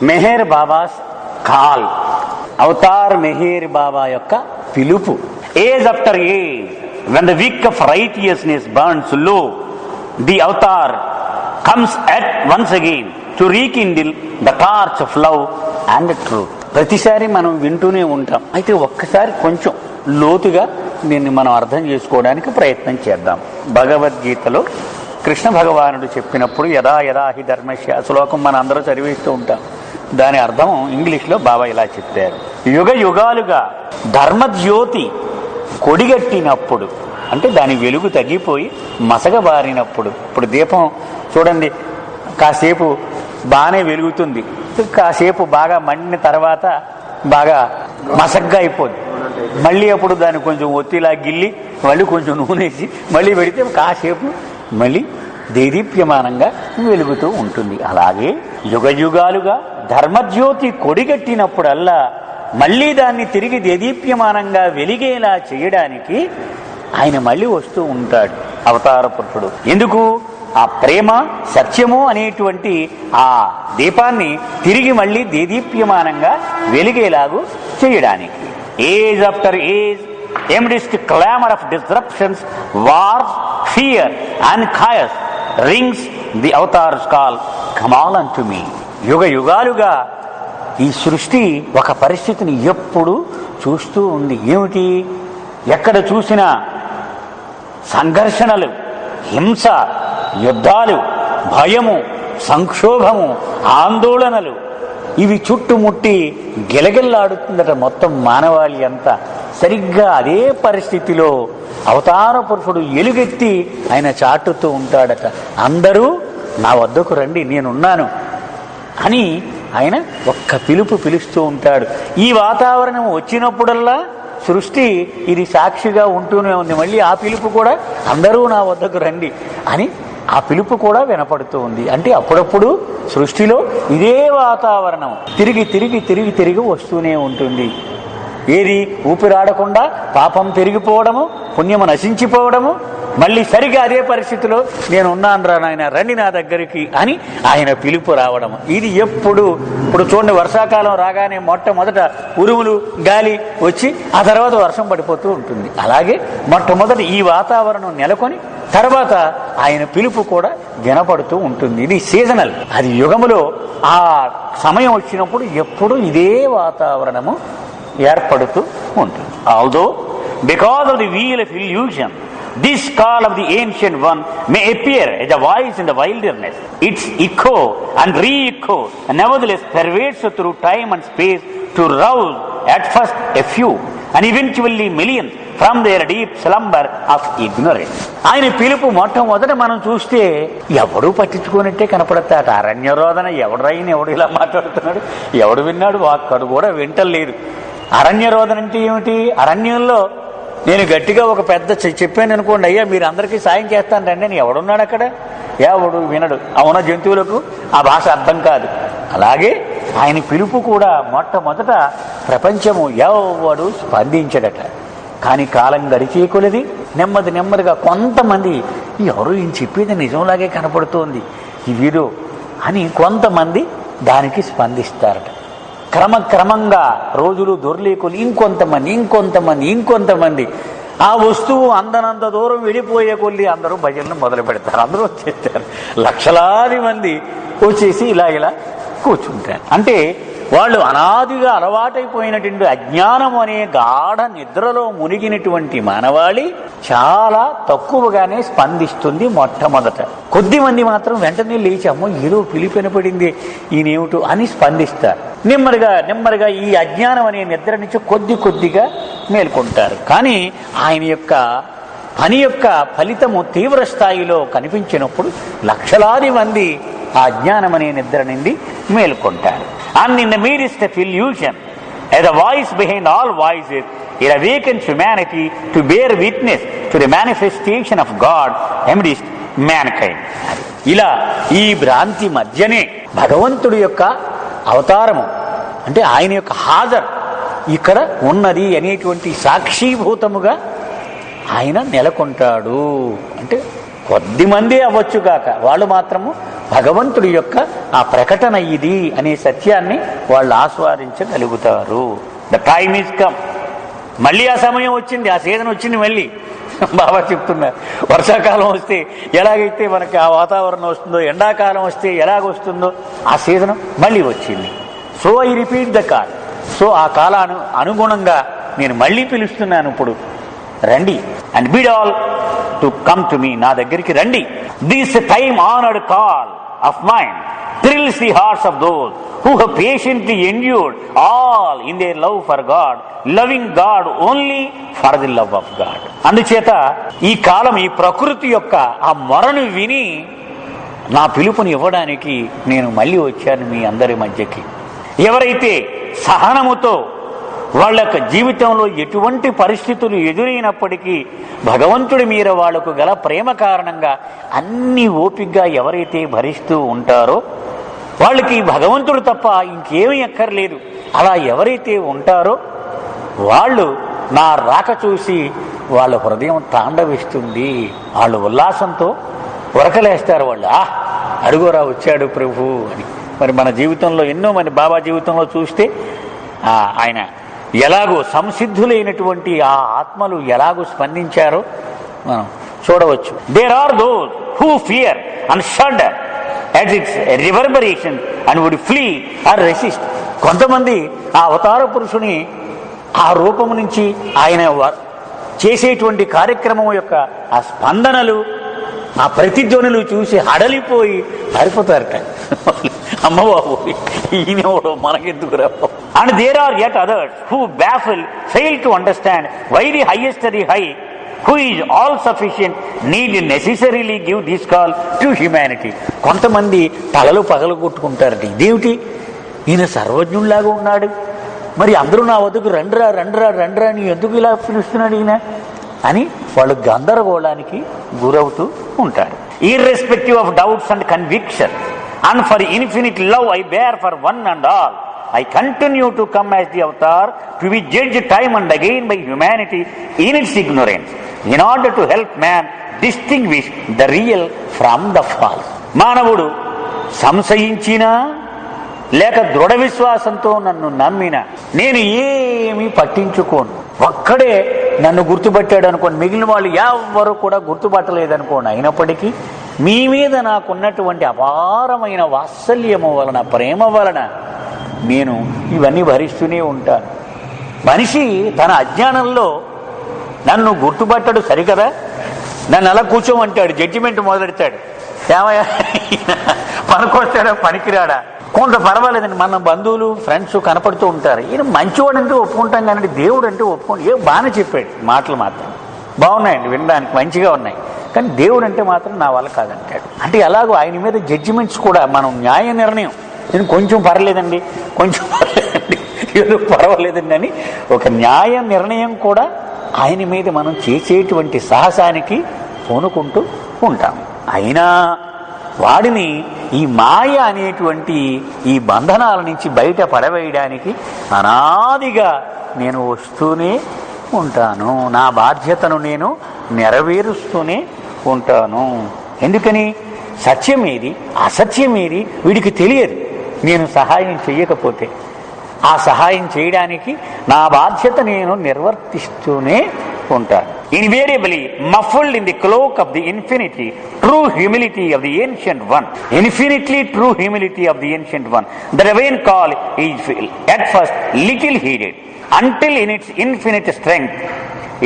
Meher Baba's call, Avatar Meher Baba యొక్క పిలుపు. Age after age, when the wick of righteousness burns low, the avatar comes at once again to rekindle the torch of love and truth. ప్రతిసారి మనం వింటూనే ఉంటాం. అయితే ఒక్కసారి కొంచెం లోతుగా దీన్ని మనం అర్థం చేసుకోవడానికి ప్రయత్నం చేద్దాం. భగవద్గీతలో కృష్ణ భగవానుడు చెప్పినప్పుడు యదా యదా హి ధర్మస్య శ్లోకం మన అందరూ చదివిస్తూ ఉంటాం. దాని అర్థం ఇంగ్లీష్లో బాబా ఇలా చెప్పారు. యుగ యుగాలుగా ధర్మజ్యోతి కొడిగట్టినప్పుడు, అంటే దాని వెలుగు తగ్గిపోయి మసగబారినప్పుడు, ఇప్పుడు దీపం చూడండి కాసేపు బాగానే వెలుగుతుంది, కాసేపు బాగా మండిన తర్వాత బాగా మసగ్గా అయిపోద్ది. మళ్ళీ అప్పుడు దాన్ని కొంచెం ఒత్తిలా గిల్లి మళ్ళీ కొంచెం నూనెసి మళ్ళీ పెడితే కాసేపు మళ్ళీ దేదీప్యమానంగా వెలుగుతూ ఉంటుంది. అలాగే యుగ యుగాలుగా ధర్మజ్యోతి కొడిగట్టినప్పుడల్లా మళ్ళీ దాన్ని తిరిగి దేదీప్యమానంగా వెలిగేలా చేయడానికి ఆయన మళ్ళీ వస్తూ ఉంటాడు అవతార పురుషుడు. ఎందుకు? ఆ ప్రేమ సత్యము అనేటువంటి ఆ దీపాన్ని తిరిగి మళ్ళీ దేదీప్యమానంగా వెలిగేలాగూ చేయడానికి. Age after age, amidst clamor of disruptions, wars, fear and chaos, rings the avatar's call, come all unto me. యుగ యుగాలుగా ఈ సృష్టి ఒక పరిస్థితిని ఎప్పుడు చూస్తూ ఉంది. ఏమిటి? ఎక్కడ చూసినా సంఘర్షణలు, హింస, యుద్ధాలు, భయము, సంక్షోభము, ఆందోళనలు, ఇవి చుట్టుముట్టి గిలగిల్లాడుతుందట మొత్తం మానవాళి అంతా. సరిగ్గా అదే పరిస్థితిలో అవతార పురుషుడు ఎలుగెత్తి ఆయన చాటుతూ ఉంటాడట. అందరూ నా వద్దకు రండి, నేనున్నాను అని ఆయన ఒక్క పిలుపు పిలుస్తూ ఉంటాడు. ఈ వాతావరణం వచ్చినప్పుడల్లా సృష్టి ఇది సాక్షిగా ఉంటూనే ఉంది. మళ్ళీ ఆ పిలుపు కూడా అందరూ నా వద్దకు రండి అని ఆ పిలుపు కూడా వినపడుతూ ఉంది. అంటే అప్పుడప్పుడు సృష్టిలో ఇదే వాతావరణం తిరిగి తిరిగి తిరిగి తిరిగి వస్తూనే ఉంటుంది. ఏది? ఊపిరాడకుండా పాపం పెరిగిపోవడము, పుణ్యము నశించిపోవడము, మళ్ళీ సరిగా అదే పరిస్థితిలో నేను ఉన్నాను రా నాయన రండి నా దగ్గరికి అని ఆయన పిలుపు రావడము. ఇది ఎప్పుడు? ఇప్పుడు చూడండి, వర్షాకాలం రాగానే మొట్టమొదట ఉరుములు గాలి వచ్చి ఆ తర్వాత వర్షం పడిపోతూ ఉంటుంది. అలాగే మొట్టమొదట ఈ వాతావరణం నెలకొని తర్వాత ఆయన పిలుపు కూడా వినపడుతూ ఉంటుంది. ఇది సీజనల్. అది యుగములో ఆ సమయం వచ్చినప్పుడు ఎప్పుడు ఇదే వాతావరణము ఏర్పడుతూ ఉంటుంది. Although because of the wheel of illusion, this call of the ancient one may appear as a voice in the wilderness. Its echo and re-echo nevertheless pervades through time and space to rouse at first a few and eventually millions from their deep slumber of ignorance. ఆయన పిలుపు మొట్టమొదట మనం చూస్తే ఎవడు పట్టించుకున్నట్టే కనపడతాట. అరణ్యరోధన ఎవడైనా ఎవడు ఇలా మాట్లాడుతున్నాడు, ఎవడు విన్నాడు? ఒక్కడు కూడా వింటలేదు. అరణ్యరోధన అంటే ఏమిటి? అరణ్యంలో నేను గట్టిగా ఒక పెద్ద చెప్పాను అనుకోండి, అయ్యా మీరు అందరికీ సాయం చేస్తాను రండి అని ఎవడున్నాడు అక్కడ? ఎవడు వినడు. అవున జంతువులకు ఆ భాష అర్థం కాదు. అలాగే ఆయన పిలుపు కూడా మొట్టమొదట ప్రపంచము ఎవడు స్పందించడట. కానీ కాలం గడిచే కొలది నెమ్మది నెమ్మదిగా కొంతమంది ఎవరు ఈయన చెప్పేది నిజంలాగే కనపడుతోంది ఇవిదో అని కొంతమంది దానికి స్పందిస్తారట. క్రమక్రమంగా రోజులు దొర్లేకొని ఇంకొంతమంది ఆ వస్తువు అందనంత దూరం వెళ్ళిపోయే కొద్ది అందరూ భజనలు మొదలు పెడతారు. అందరూ వచ్చేస్తారు. లక్షలాది మంది వచ్చేసి ఇలా కూర్చుంటారు. అంటే వాళ్ళు అనాదిగా అలవాటైపోయినటువంటి అజ్ఞానం అనే గాఢ నిద్రలో మునిగినటువంటి మానవాళి చాలా తక్కువగానే స్పందిస్తుంది మొట్టమొదట. కొద్ది మంది మాత్రం వెంటనే లేచామో ఏదో పిలిపెనపడింది ఈయనేమిటో అని స్పందిస్తారు. నెమ్మదిగా ఈ అజ్ఞానం అనే నిద్ర నుంచి కొద్దిగా మేల్కొంటారు. కానీ ఆయన యొక్క పని యొక్క ఫలితము తీవ్ర స్థాయిలో కనిపించినప్పుడు లక్షలాది మంది ఆ అజ్ఞానం అనే నిద్ర నుండి మేల్కొంటారు. And in the midst of illusion, as a voice behind all voices, it awakens humanity to bear witness to the manifestation of God amidst mankind. ఇలా ఈ భ్రాంతి మధ్యనే భగవంతుడి యొక్క అవతారము అంటే ఆయన యొక్క హాజర్ ఇక్కడ ఉన్నది అనేటువంటి సాక్షీభూతముగా ఆయన నెలకొంటాడు. అంటే కొద్ది మంది అవ్వచ్చుగాక వాళ్ళు మాత్రము భగవంతుడి యొక్క ఆ ప్రకటన ఇది అనే సత్యాన్ని వాళ్ళు ఆస్వాదించగలుగుతారు. The time is come. మళ్ళీ ఆ సమయం వచ్చింది, ఆ సీజన్ వచ్చింది. మళ్ళీ బాబా చెప్తున్నారు, వర్షాకాలం వస్తే ఎలాగైతే మనకి ఆ వాతావరణం వస్తుందో, ఎండాకాలం వస్తే ఎలాగొస్తుందో ఆ సీజన్ మళ్ళీ వచ్చింది. So I repeat the call. So ఆ కాలాను అనుగుణంగా నేను మళ్ళీ పిలుస్తున్నాను, ఇప్పుడు రండి. And bid all to come to me, నా దగ్గరికి రండి. This time honoured call of mine thrills the hearts of those who have patiently endured all in their love for God, loving God only for the love of God. అందుచేత ఈ కాలం, ఈ ప్రకృతి యొక్క ఆ మొరను విని నా పిలుపుని ఇవ్వడానికి నేను మళ్ళీ వచ్చాను మీ అందరి మధ్యకి. ఎవరైతే సహనముతో వాళ్ళ యొక్క జీవితంలో ఎటువంటి పరిస్థితులు ఎదురైనప్పటికీ భగవంతుడి మీద వాళ్లకు గల ప్రేమ కారణంగా అన్ని ఓపికగా ఎవరైతే భరిస్తూ ఉంటారో వాళ్ళకి భగవంతుడు తప్ప ఇంకేమీ అక్కర్లేదు. అలా ఎవరైతే ఉంటారో వాళ్ళు నా రాక చూసి వాళ్ళ హృదయం తాండవిస్తుంది, వాళ్ళు ఉల్లాసంతో ఉరకలేస్తారు. వాళ్ళు అడుగోరా వచ్చాడు ప్రభు అని. మరి మన జీవితంలో ఎన్నో మంది బాబా జీవితంలో చూస్తే ఆయన ఎలాగో సంసిద్ధులైనటువంటి ఆ ఆత్మలు ఎలాగో స్పందించారో మనం చూడవచ్చు. There are those who fear and shudder at its reverberation and would flee or resist. కొంతమంది ఆ అవతార పురుషుని ఆ రూపము నుంచి ఆయన చేసేటువంటి కార్యక్రమం యొక్క ఆ స్పందనలు, ఆ ప్రతిధ్వనులు చూసి హడలిపోయి పారిపోతారట. అమ్మబాబు ఈయనెవడో మనకెందుకు రా. And there are yet others who baffle, fail to understand why the highest of the high, who is all sufficient, need necessarily give this call to humanity. కొంతమంది తలలు పగలు కొట్టుకుంటారట. ఇదేమిటి, ఈయన సర్వజ్ఞుల్లాగా ఉన్నాడు, మరి అందరూ నా వద్దకు రండ్రా రండ్రా రండ్రా అని ఎందుకు ఇలా పిలుస్తున్నాడు ఈయన అని వాళ్ళు గందరగోళానికి గురవుతూ ఉంటారు. Irrespective of doubts and conviction and for infinite love I bear for one and all, I continue to come as the avatar to be judged time and again by humanity in its ignorance, in order to help man distinguish the real from the false. మానవుడు సంశయించినా లేక దృఢ విశ్వాసంతో నన్ను నమ్మినా నేను ఏమీ పట్టించుకోను. ఒక్కడే నన్ను గుర్తుపట్టాడు అనుకోండి, మిగిలిన వాళ్ళు ఎవరు కూడా గుర్తుపట్టలేదనుకోండి. అయినప్పటికీ మీ మీద నాకున్నటువంటి అపారమైన వాత్సల్యము వలన, ప్రేమ వలన నేను ఇవన్నీ భరిస్తూనే ఉంటాను. మనిషి తన అజ్ఞానంలో నన్ను గుర్తుపట్టడు సరికదా, నన్ను అలా కూర్చోమంటాడు, జడ్జిమెంట్ మొదలెడతాడు. ఏమయ్యా పనికొస్తాడా పనికిరాడా, కొంత పర్వాలేదండి. మన బంధువులు ఫ్రెండ్స్ కనపడుతూ ఉంటారు, ఈయన మంచివాడు అంటే ఒప్పుకుంటాం కానీ దేవుడు అంటే ఒప్పుకోండి. బాగానే చెప్పాడు, మాటలు మాత్రం బాగున్నాయండి, వినడానికి మంచిగా ఉన్నాయి, కానీ దేవుడు అంటే మాత్రం నా వల్ల కాదంటాడు. అంటే ఎలాగో ఆయన మీద జడ్జిమెంట్స్ కూడా మనం న్యాయ నిర్ణయం, నేను కొంచెం పర్లేదండి, కొంచెం పర్లేదండి, ఏదో పర్వాలేదండి అని ఒక న్యాయ నిర్ణయం కూడా ఆయన మీద మనం చేసేటువంటి సాహసానికి పూనుకుంటూ ఉంటాం. అయినా వాడిని ఈ మాయ అనేటువంటి ఈ బంధనాల నుంచి బయట పడవేయడానికి అనాదిగా నేను వస్తూనే ఉంటాను, నా బాధ్యతను నేను నెరవేరుస్తూనే ఉంటాను. ఎందుకని, సత్యమేది అసత్యమేది వీడికి తెలియదు. నేను సహాయం చెయ్యకపోతే ఆ సహాయం చేయడానికి నా బాధ్యత నేను నిర్వర్తిస్తూనే ఉంటాను. Invariably muffled in the cloak of the infinity, true humility of the ancient one, infinitely true humility of the ancient one. The divine call is at first little heeded, until in its infinite strength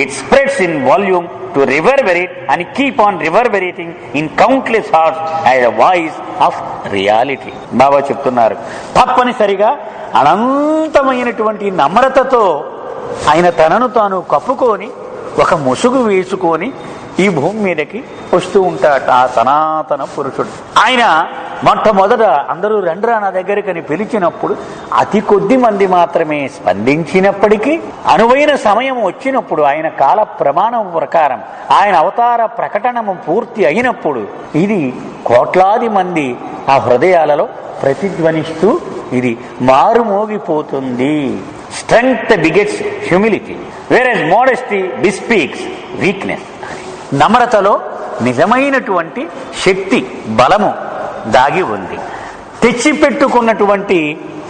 it spreads in volume to reverberate and keep on reverberating in countless hearts as a voice of reality. బాబా చెప్తున్నారు, తప్పనిసరిగా అనంతమైనటువంటి నమ్రతతో ఆయన తనను తాను కప్పుకొని ఒక ముసుగు వేసుకొని ఈ భూమి మీదకి వస్తూ ఉంటాట ఆ సనాతన పురుషుడు. ఆయన మొట్టమొదట అందరూ రండ్రా నా దగ్గరికని పిలిచినప్పుడు అతి కొద్ది మంది మాత్రమే స్పందించినప్పటికీ అనువైన సమయం వచ్చినప్పుడు ఆయన కాల ప్రమాణం ప్రకారం ఆయన అవతార ప్రకటనము పూర్తి అయినప్పుడు ఇది కోట్లాది మంది ఆ హృదయాలలో ప్రతిధ్వనిస్తూ ఇది మారుమోగిపోతుంది. Strength begets humility, whereas modesty bespeaks weakness. నమ్రతలో నిజమైనటువంటి శక్తి, బలము దాగి ఉంది. తెచ్చిపెట్టుకున్నటువంటి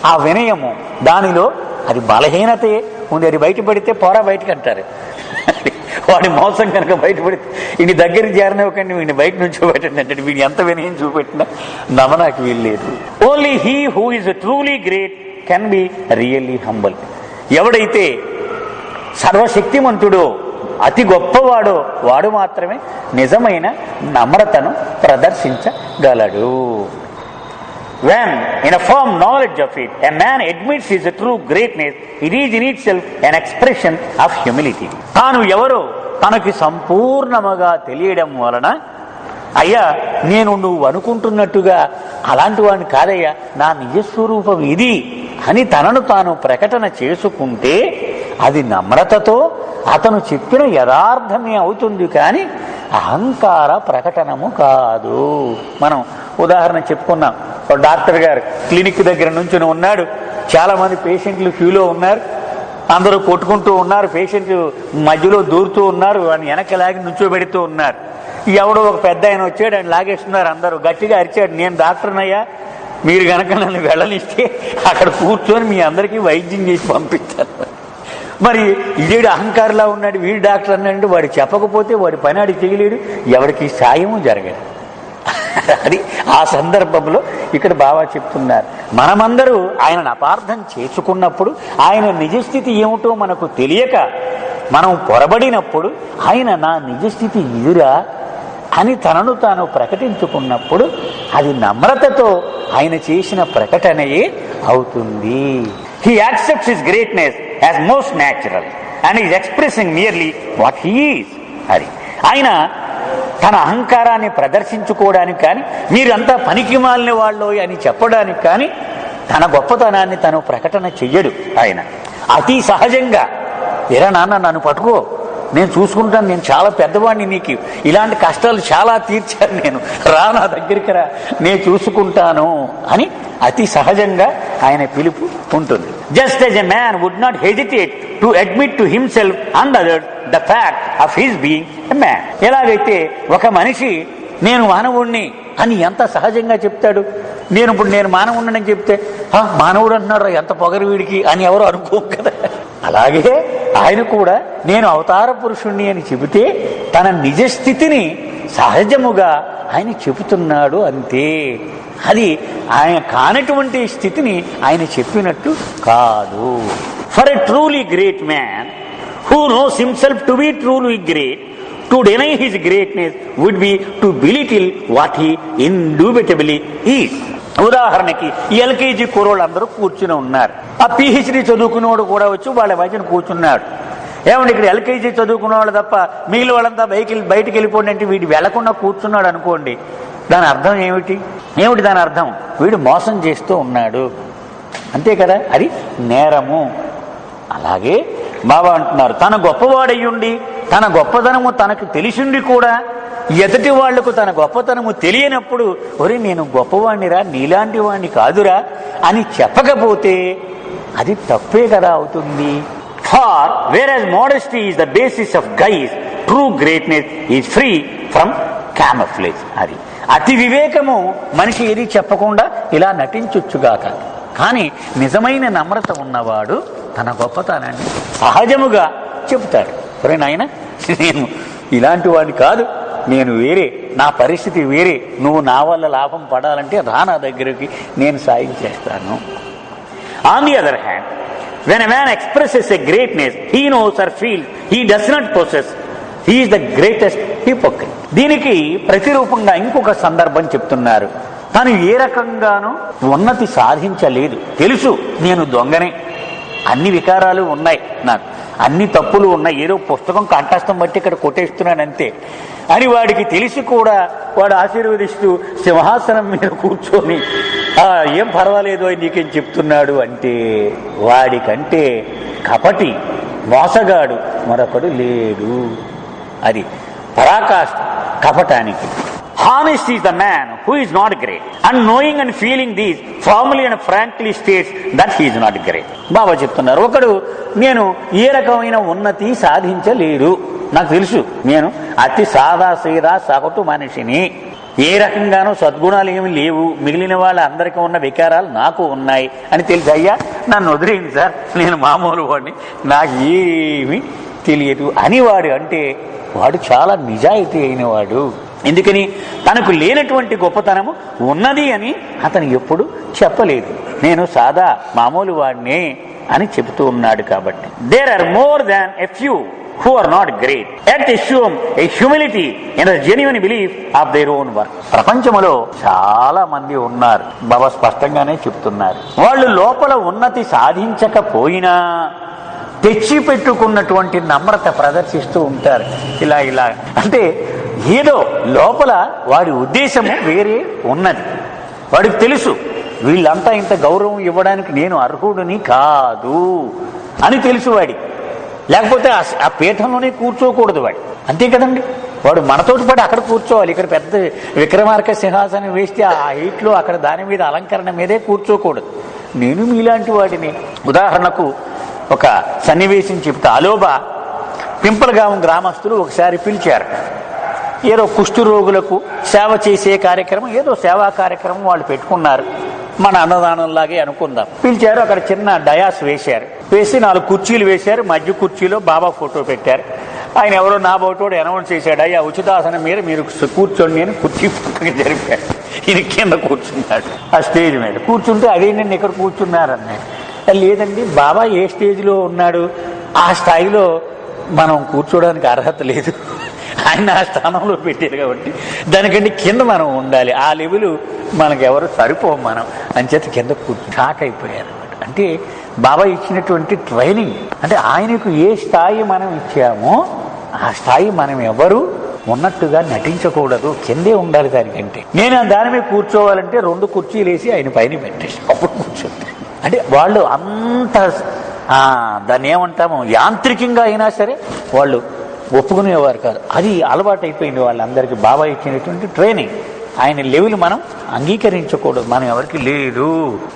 ఆ వినయము, దానిలో అది బలహీనతే ఉంది. అది బయటపడితే పోరా బయటకు అంటారు. వాడి మోసం కనుక బయటపడితే వీడి దగ్గరికి చేరనివ్వకండి, వీడిని బయట నుంచి చూపెట్టండి అంటే వీడు ఎంత వినయం చూపెట్టినా నమ్మనానికి వీల్లేదు. Only he who is truly great can be really humble. ఎవడైతే సర్వశక్తిమంతుడో అతి గొప్పవాడో వాడు మాత్రమే నిజమైన నమ్రతను ప్రదర్శించగలడు. When, in a firm knowledge of it, a man admits his true greatness, it is in itself an expression of humility. తాను ఎవరో తనకి సంపూర్ణముగా తెలియడం వలన, అయ్యా నేను నువ్వు అనుకుంటున్నట్టుగా అలాంటి వాడిని కాదయ్యా, నా నిజస్వరూపం ఇది అని తనను తాను ప్రకటన చేసుకుంటే అది నమ్రతతో అతను చెప్పిన యథార్థమే అవుతుంది, కానీ అహంకార ప్రకటనము కాదు. మనం ఉదాహరణ చెప్పుకున్నాం. డాక్టర్ గారు క్లినిక్ దగ్గర నుంచి ఉన్నాడు, చాలా మంది పేషెంట్లు క్యూలో ఉన్నారు, అందరూ కొట్టుకుంటూ ఉన్నారు, పేషెంట్ మధ్యలో దూరుతూ ఉన్నారు, వాడిని వెనక్కి లాగి నుంచోబెడుతూ ఉన్నారు. ఎవడో ఒక పెద్ద ఆయన వచ్చాడు, ఆయన లాగేస్తున్నారు, అందరూ గట్టిగా అరిచాడు, నేను డాక్టర్నయ్యా, మీరు కనుక నన్ను వెళ్ళనిస్తే అక్కడ కూర్చొని మీ అందరికీ వైద్యం చేసి పంపిస్తాను. మరి ఇదేడు అహంకారంలా ఉన్నాడు, వీడు డాక్టర్ అన్నాడు, వాడు చెప్పకపోతే వాడి పని ఆడికి చేయలేడు, ఎవరికి సాయము జరగదు. అది ఆ సందర్భంలో ఇక్కడ బాబా చెప్తున్నారు, మనమందరూ ఆయనను అపార్థం చేసుకున్నప్పుడు, ఆయన నిజస్థితి ఏమిటో మనకు తెలియక మనం పొరబడినప్పుడు, ఆయన నా నిజస్థితి ఇదిరా అని తనను తాను ప్రకటించుకున్నప్పుడు అది నమ్రతతో ఆయన చేసిన ప్రకటనయే అవుతుంది. He accepts his greatness as most natural and is expressing merely what he is. అది ఆయన తన అహంకారాన్ని ప్రదర్శించుకోవడానికి కానీ, మీరంతా పనికి మాలిన వాళ్ళు అని చెప్పడానికి కానీ తన గొప్పతనాన్ని తను ప్రకటన చెయ్యడు. ఆయన అతి సహజంగా, ఎరా నాన్న నన్ను పట్టుకో, నేను చూసుకుంటాను, నేను చాలా పెద్దవాడిని, నీకు ఇలాంటి కష్టాలు చాలా తీర్చాను, నేను రా నా దగ్గరికి రా, నేను చూసుకుంటాను అని అతి సహజంగా ఆయన పిలుపు ఉంటుంది. Just as a man would not hesitate to admit to himself and others the fact of his being a man. ఎలాగైతే ఒక మనిషి నేను మానవుణ్ణి అని ఎంత సహజంగా చెప్తాడు, నేను మానవుడిని చెప్తే మానవుడు అంటున్నాడు, ఎంత పొగరు వీడికి అని ఎవరు అనుకోం కదా. అలాగే ఆయన కూడా నేను అవతార పురుషుణ్ణి అని చెబితే తన నిజస్థితిని సహజముగా ఆయన చెబుతున్నాడు అంతే. అది ఆయన కానటువంటి స్థితిని ఆయన చెప్పినట్టు కాదు. For a truly great man who knows himself to be truly great, to deny his greatness would be to belittle what he indubitably is. ఉదాహరణకి ఎల్కేజీ కుర్రోళ్ళు అందరూ కూర్చుని ఉన్నారు, ఆ పిహెచ్డి చదువుకునేవాడు కూడా వచ్చి వాళ్ళ మధ్యన కూర్చున్నాడు. ఏమంటే ఇక్కడ ఎల్కేజీ చదువుకున్న వాళ్ళు తప్ప మిగిలిన వాళ్ళంతా బయటికి వెళ్ళిపోండి అంటే వీడు వెళ్లకుండా కూర్చున్నాడు అనుకోండి, దాని అర్థం ఏమిటి దాని అర్థం? వీడు మోసం చేస్తూ ఉన్నాడు, అంతే కదా, అది నేరము. అలాగే బాబా అంటున్నారు, తన గొప్పవాడయ్యుండి తన గొప్పతనము తనకు తెలిసిండి కూడా ఎదుటి వాళ్లకు తన గొప్పతనము తెలియనప్పుడు, ఒరే నేను గొప్పవాణ్ణిరా, నీలాంటి వాణ్ణి కాదురా అని చెప్పకపోతే అది తప్పే కదా అవుతుంది. Far whereas modesty is the basis of guise, true greatness is free from camouflage. అది అతి వివేకము మనిషి ఏది చెప్పకుండా ఇలా నటించొచ్చుగాక, కానీ నిజమైన నమ్రత ఉన్నవాడు తన గొప్పతనాన్ని సహజముగా చెబుతాడు. ఒరే నాయన, నేను ఇలాంటి వాడిని కాదు, నేను వేరే, నా పరిస్థితి వేరే, నువ్వు నా వల్ల లాభం పడాలంటే రా నా దగ్గరికి, నేను సాయం చేస్తాను. On the other hand, when a man expresses a greatness he knows or feels he does not possess, he is the greatest hypocrite. దీనికి ప్రతిరూపంగా ఇంకొక సందర్భం చెప్తున్నారు. తను ఏ రకంగానూ ఉన్నతి సాధించలేదు, తెలుసు నేను దొంగనే, అన్ని వికారాలు ఉన్నాయి, నాకు అన్ని తప్పులు ఉన్నాయి, ఏదో పుస్తకం కంఠస్థం బట్టి ఇక్కడ కొట్టేస్తున్నాను అంతే అని వాడికి తెలిసి కూడా వాడు ఆశీర్వదిస్తూ సింహాసనం మీద కూర్చొని ఏం పర్వాలేదు అని నీకేం చెప్తున్నాడు అంటే, వాడికంటే కపటి మోసగాడు మరొకడు లేడు. అది పరాకాష్ఠ కపటానికి. Honesty is the man who is not great, and knowing and feeling these firmly and frankly states that he is not great. బాబా చెప్తున్నారు, ఒకడు నేను ఏ రకమైన ఉన్నతి సాధించలేడు, నాకు తెలుసు నేను అతి సాదా సీదా సగటు మనిషిని ఏ రకంగానూ సద్గుణాలు ఏమి లేవు, మిగిలిన వాళ్ళందరికీ ఉన్న వికారాలు నాకు ఉన్నాయి అని తెలిసి, అయ్యా నన్ను వదిలేయండి సార్, నేను మామూలు వాడిని, నాకు ఏమీ తెలియదు అని వాడు అంటే వాడు చాలా నిజాయితీ అయినవాడు. ఎందుకని తనకు లేనటువంటి గొప్పతనము ఉన్నది అని అతను ఎప్పుడు చెప్పలేదు. నేను సాదా మామూలు వాడినే అని చెబుతూ ఉన్నాడు. కాబట్టి there are more than a few who are not great, yet they show a humility and a genuine belief of their own work. ప్రపంచంలో చాలా మంది ఉన్నారు, బాబా స్పష్టంగానే చెప్తున్నారు. వాళ్ళు లోపల ఉన్నతి సాధించకపోయినా తెచ్చి పెట్టుకున్నటువంటి నమ్రత ప్రదర్శిస్తూ ఉంటారు. ఇలా ఇలా అంటే ఏదో లోపల వాడి ఉద్దేశము వేరే ఉన్నది. వాడికి తెలుసు వీళ్ళంతా ఇంత గౌరవం ఇవ్వడానికి నేను అర్హుడిని కాదు అని తెలుసు వాడికి. లేకపోతే ఆ పీఠంలోనే కూర్చోకూడదు వాడు, అంతే కదండి. వాడు మనతోటి పాటు అక్కడ కూర్చోవాలి. ఇక్కడ పెద్ద విక్రమార్క సింహాసనం వేస్తే ఆ హైట్లో అక్కడ దాని మీద అలంకరణ మీదే కూర్చోకూడదు. నేను మీలాంటి వాడిని. ఉదాహరణకు ఒక సన్నివేశం చెప్తా. అలోబా పింపలగాం గ్రామస్తులు ఒకసారి పిలిచారు. ఏదో కుష్టు రోగులకు సేవ చేసే కార్యక్రమం, ఏదో సేవా కార్యక్రమం వాళ్ళు పెట్టుకున్నారు. మన అన్నదానంలాగే అనుకుందాం. పిలిచారు, అక్కడ చిన్న డయాస్ వేశారు. వేసి 4 కుర్చీలు వేశారు. మధ్య కుర్చీలో బాబా ఫోటో పెట్టారు. ఆయన ఎవరో నా బోటోడు అనౌన్స్ చేశాడు, అయ్యా ఉచితాసనం మీద మీరు కూర్చోండి అని కుర్చీ పక్కకి జరిపాడు. ఈయన కింద కూర్చున్నాడు ఆ స్టేజ్ మీద. కూర్చుంటే అదేంటండి ఇక్కడ కూర్చున్నారన్నాడు. లేదండి, బాబా ఏ స్టేజ్లో ఉన్నాడు ఆ స్థాయిలో మనం కూర్చోడానికి అర్హత లేదు. ఆయన ఆ స్థానంలో పెట్టారు కాబట్టి దానికంటే కింద మనం ఉండాలి. ఆ లెవెల్ మనకెవరు సరిపోం మనం అంచేత కింద షాక్ అయిపోయారు అన్నమాట. అంటే బాబా ఇచ్చినటువంటి ట్రైనింగ్, అంటే ఆయనకు ఏ స్థాయి మనం ఇచ్చామో ఆ స్థాయి మనం ఎవరు ఉన్నట్టుగా నటించకూడదు, కిందే ఉండాలి. దానికంటే నేను దాని మీద కూర్చోవాలంటే 2 కుర్చీలు వేసి ఆయన పైన పెట్టేసి అప్పుడు కూర్చోండి. అంటే వాళ్ళు అంత దాన్ని ఏమంటాము యాంత్రికంగా అయినా సరే వాళ్ళు ఒప్పుకునేవారు కాదు. అది అలవాటు అయిపోయింది వాళ్ళందరికీ. బాబా ఇచ్చినటువంటి ట్రైనింగ్, ఆయన లెవెల్ మనం అంగీకరించకూడదు, మనం ఎవరికి లేదు.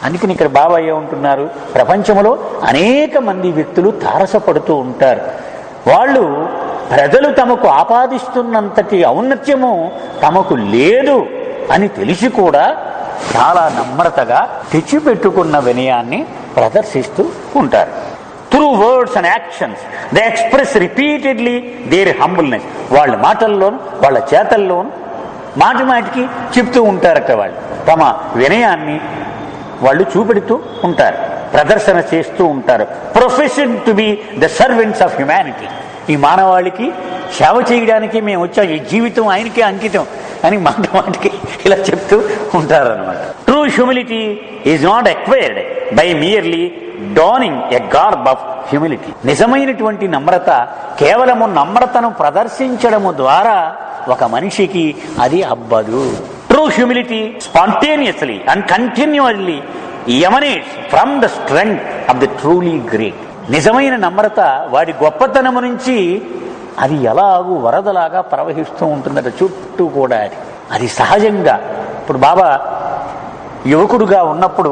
అందుకని ఇక్కడ బాబా ఏమంటున్నారు, ప్రపంచంలో అనేక మంది వ్యక్తులు తారసపడుతూ ఉంటారు. వాళ్ళు ప్రజలు తమకు ఆపాదిస్తున్నంతటి ఔన్నత్యము తమకు లేదు అని తెలిసి కూడా చాలా నమ్రతగా తెచ్చిపెట్టుకున్న వినయాన్ని ప్రదర్శిస్తూ ఉంటారు. Through words and actions, they express repeatedly their humbleness. వాళ్ళ మాటల్లోను వాళ్ళ చేతల్లోను మాటికి చెప్తూ ఉంటారట. వాళ్ళు తమ వినయాన్ని వాళ్ళు చూపెడుతూ ఉంటారు, ప్రదర్శన చేస్తూ ఉంటారు. Profession to be the servants of humanity. ఈ మానవాళికి సేవ చేయడానికి మేము వచ్చాం, ఈ జీవితం ఆయనకే అంకితం అని మాటికి ఇలా చెప్తూ ఉంటారన్నమాట. True humility is not acquired by merely donning a garb of humility. నిజమైనటువంటి నమ్రత కేవలము నమ్రతను ప్రదర్శించడము ద్వారా ఒక మనిషికి అది అబ్బదు. True humility spontaneously and continuously emanates from the strength of the truly great. నిజమైన నమ్రత వాడి గొప్పతనము నుంచి అది ఎలాగూ వరదలాగా ప్రవహిస్తూ ఉంటుందట చుట్టూ కూడా. అది సహజంగా. ఇప్పుడు బాబా యువకుడుగా ఉన్నప్పుడు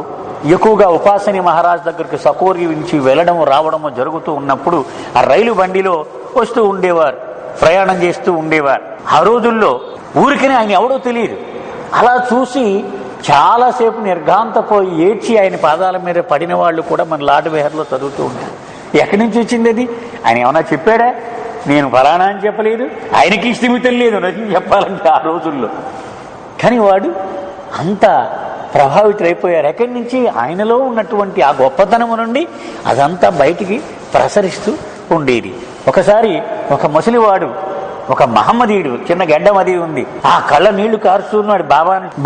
ఎక్కువగా ఉపాసని మహారాజ్ దగ్గరికి సకోరి నుంచి వెళ్ళడం రావడము జరుగుతూ ఉన్నప్పుడు ఆ రైలు బండిలో వస్తూ ఉండేవారు, ప్రయాణం చేస్తూ ఉండేవారు. ఆ రోజుల్లో ఊరికనే ఆయన ఎవడో తెలియదు. అలా చూసి చాలాసేపు నిర్ఘాంతపోయి ఏడ్చి ఆయన పాదాల మీద పడిన వాళ్ళు కూడా మన లాడ్ విహార్లో చదువుతూ ఉంటారు. ఎక్కడి నుంచి వచ్చింది అది? ఆయన ఏమన్నా చెప్పాడా? నేను ఫలానా అని చెప్పలేదు, ఆయనకి స్థిమితం లేదు నచ్చి చెప్పాలంటే ఆ రోజుల్లో. కానీ వాడు అంత ప్రభావితులైపోయారు. ఎక్కడి నుంచి? ఆయనలో ఉన్నటువంటి ఆ గొప్పతనము నుండి అదంతా బయటికి ప్రసరిస్తూ ఉండేది. ఒకసారి ఒక ముసలివాడు, ఒక మహమ్మదీయుడు, చిన్న గడ్డం అది ఉంది, ఆ కళ్ళ నీళ్లు కారుస్తున్నాడు.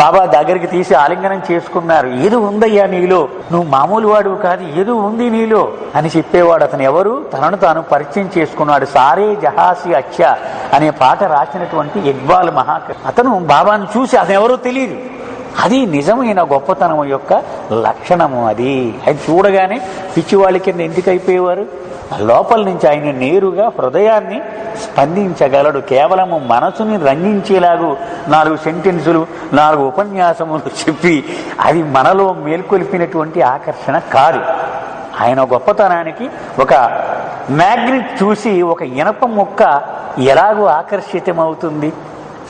బాబా దగ్గరికి తీసి ఆలింగనం చేసుకున్నారు. ఏదో ఉందయ్యా నీలో, నువ్వు మామూలు వాడు కాదు, ఏదో ఉంది నీలో అని చెప్పేవాడు. అతను ఎవరు? తనను తాను పరిచయం చేసుకున్నాడు. సారే జహాసి అచ్చా అనే పాట రాసినటువంటి ఇక్బాల్ మహాకవి. అతను బాబాను చూసి అతను ఎవరో తెలియదు. అది నిజమైన గొప్పతనం యొక్క లక్షణము. అది చూడగానే పిచ్చివాళ్ళ కింద ఎందుకు అయిపోయేవారు? లోపల నుంచి ఆయన నేరుగా హృదయాన్ని స్పందించగలడు. కేవలము మనసుని రంజించేలాగూ 4 సెంటెన్సులు 4 ఉపన్యాసములు చెప్పి అది మనలో మేల్కొల్పినటువంటి ఆకర్షణ కాదు. ఆయన గొప్పతనానికి ఒక మ్యాగ్నెట్ చూసి ఒక ఇనప ముక్క ఎలాగూ ఆకర్షితమవుతుంది,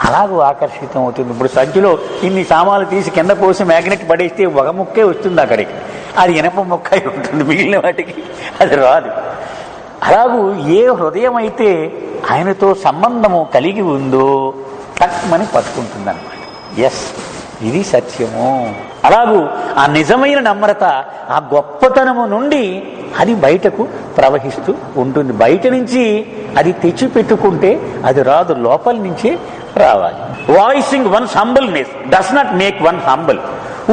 అలాగూ ఆకర్షితం అవుతుంది. ఇప్పుడు సంచిలో ఇన్ని సామాన్లు తీసి కింద పోసి మ్యాగ్నెట్ పడేస్తే ఒక ముక్కే వస్తుంది అక్కడికి, అది ఇనప ముక్క అయి ఉంటుంది, మిగిలిన వాటికి అది రాదు. అలాగూ ఏ హృదయం అయితే ఆయనతో సంబంధము కలిగి ఉందో తక్కువని పట్టుకుంటుంది అనమాట. ఎస్, ఇది సత్యము. అలాగూ ఆ నిజమైన నమ్రత ఆ గొప్పతనము నుండి అది బయటకు ప్రవహిస్తూ ఉంటుంది. బయట నుంచి అది తెచ్చిపెట్టుకుంటే అది రాదు, లోపల నుంచే రావాలి. Voicing once humbleness does not make one humble.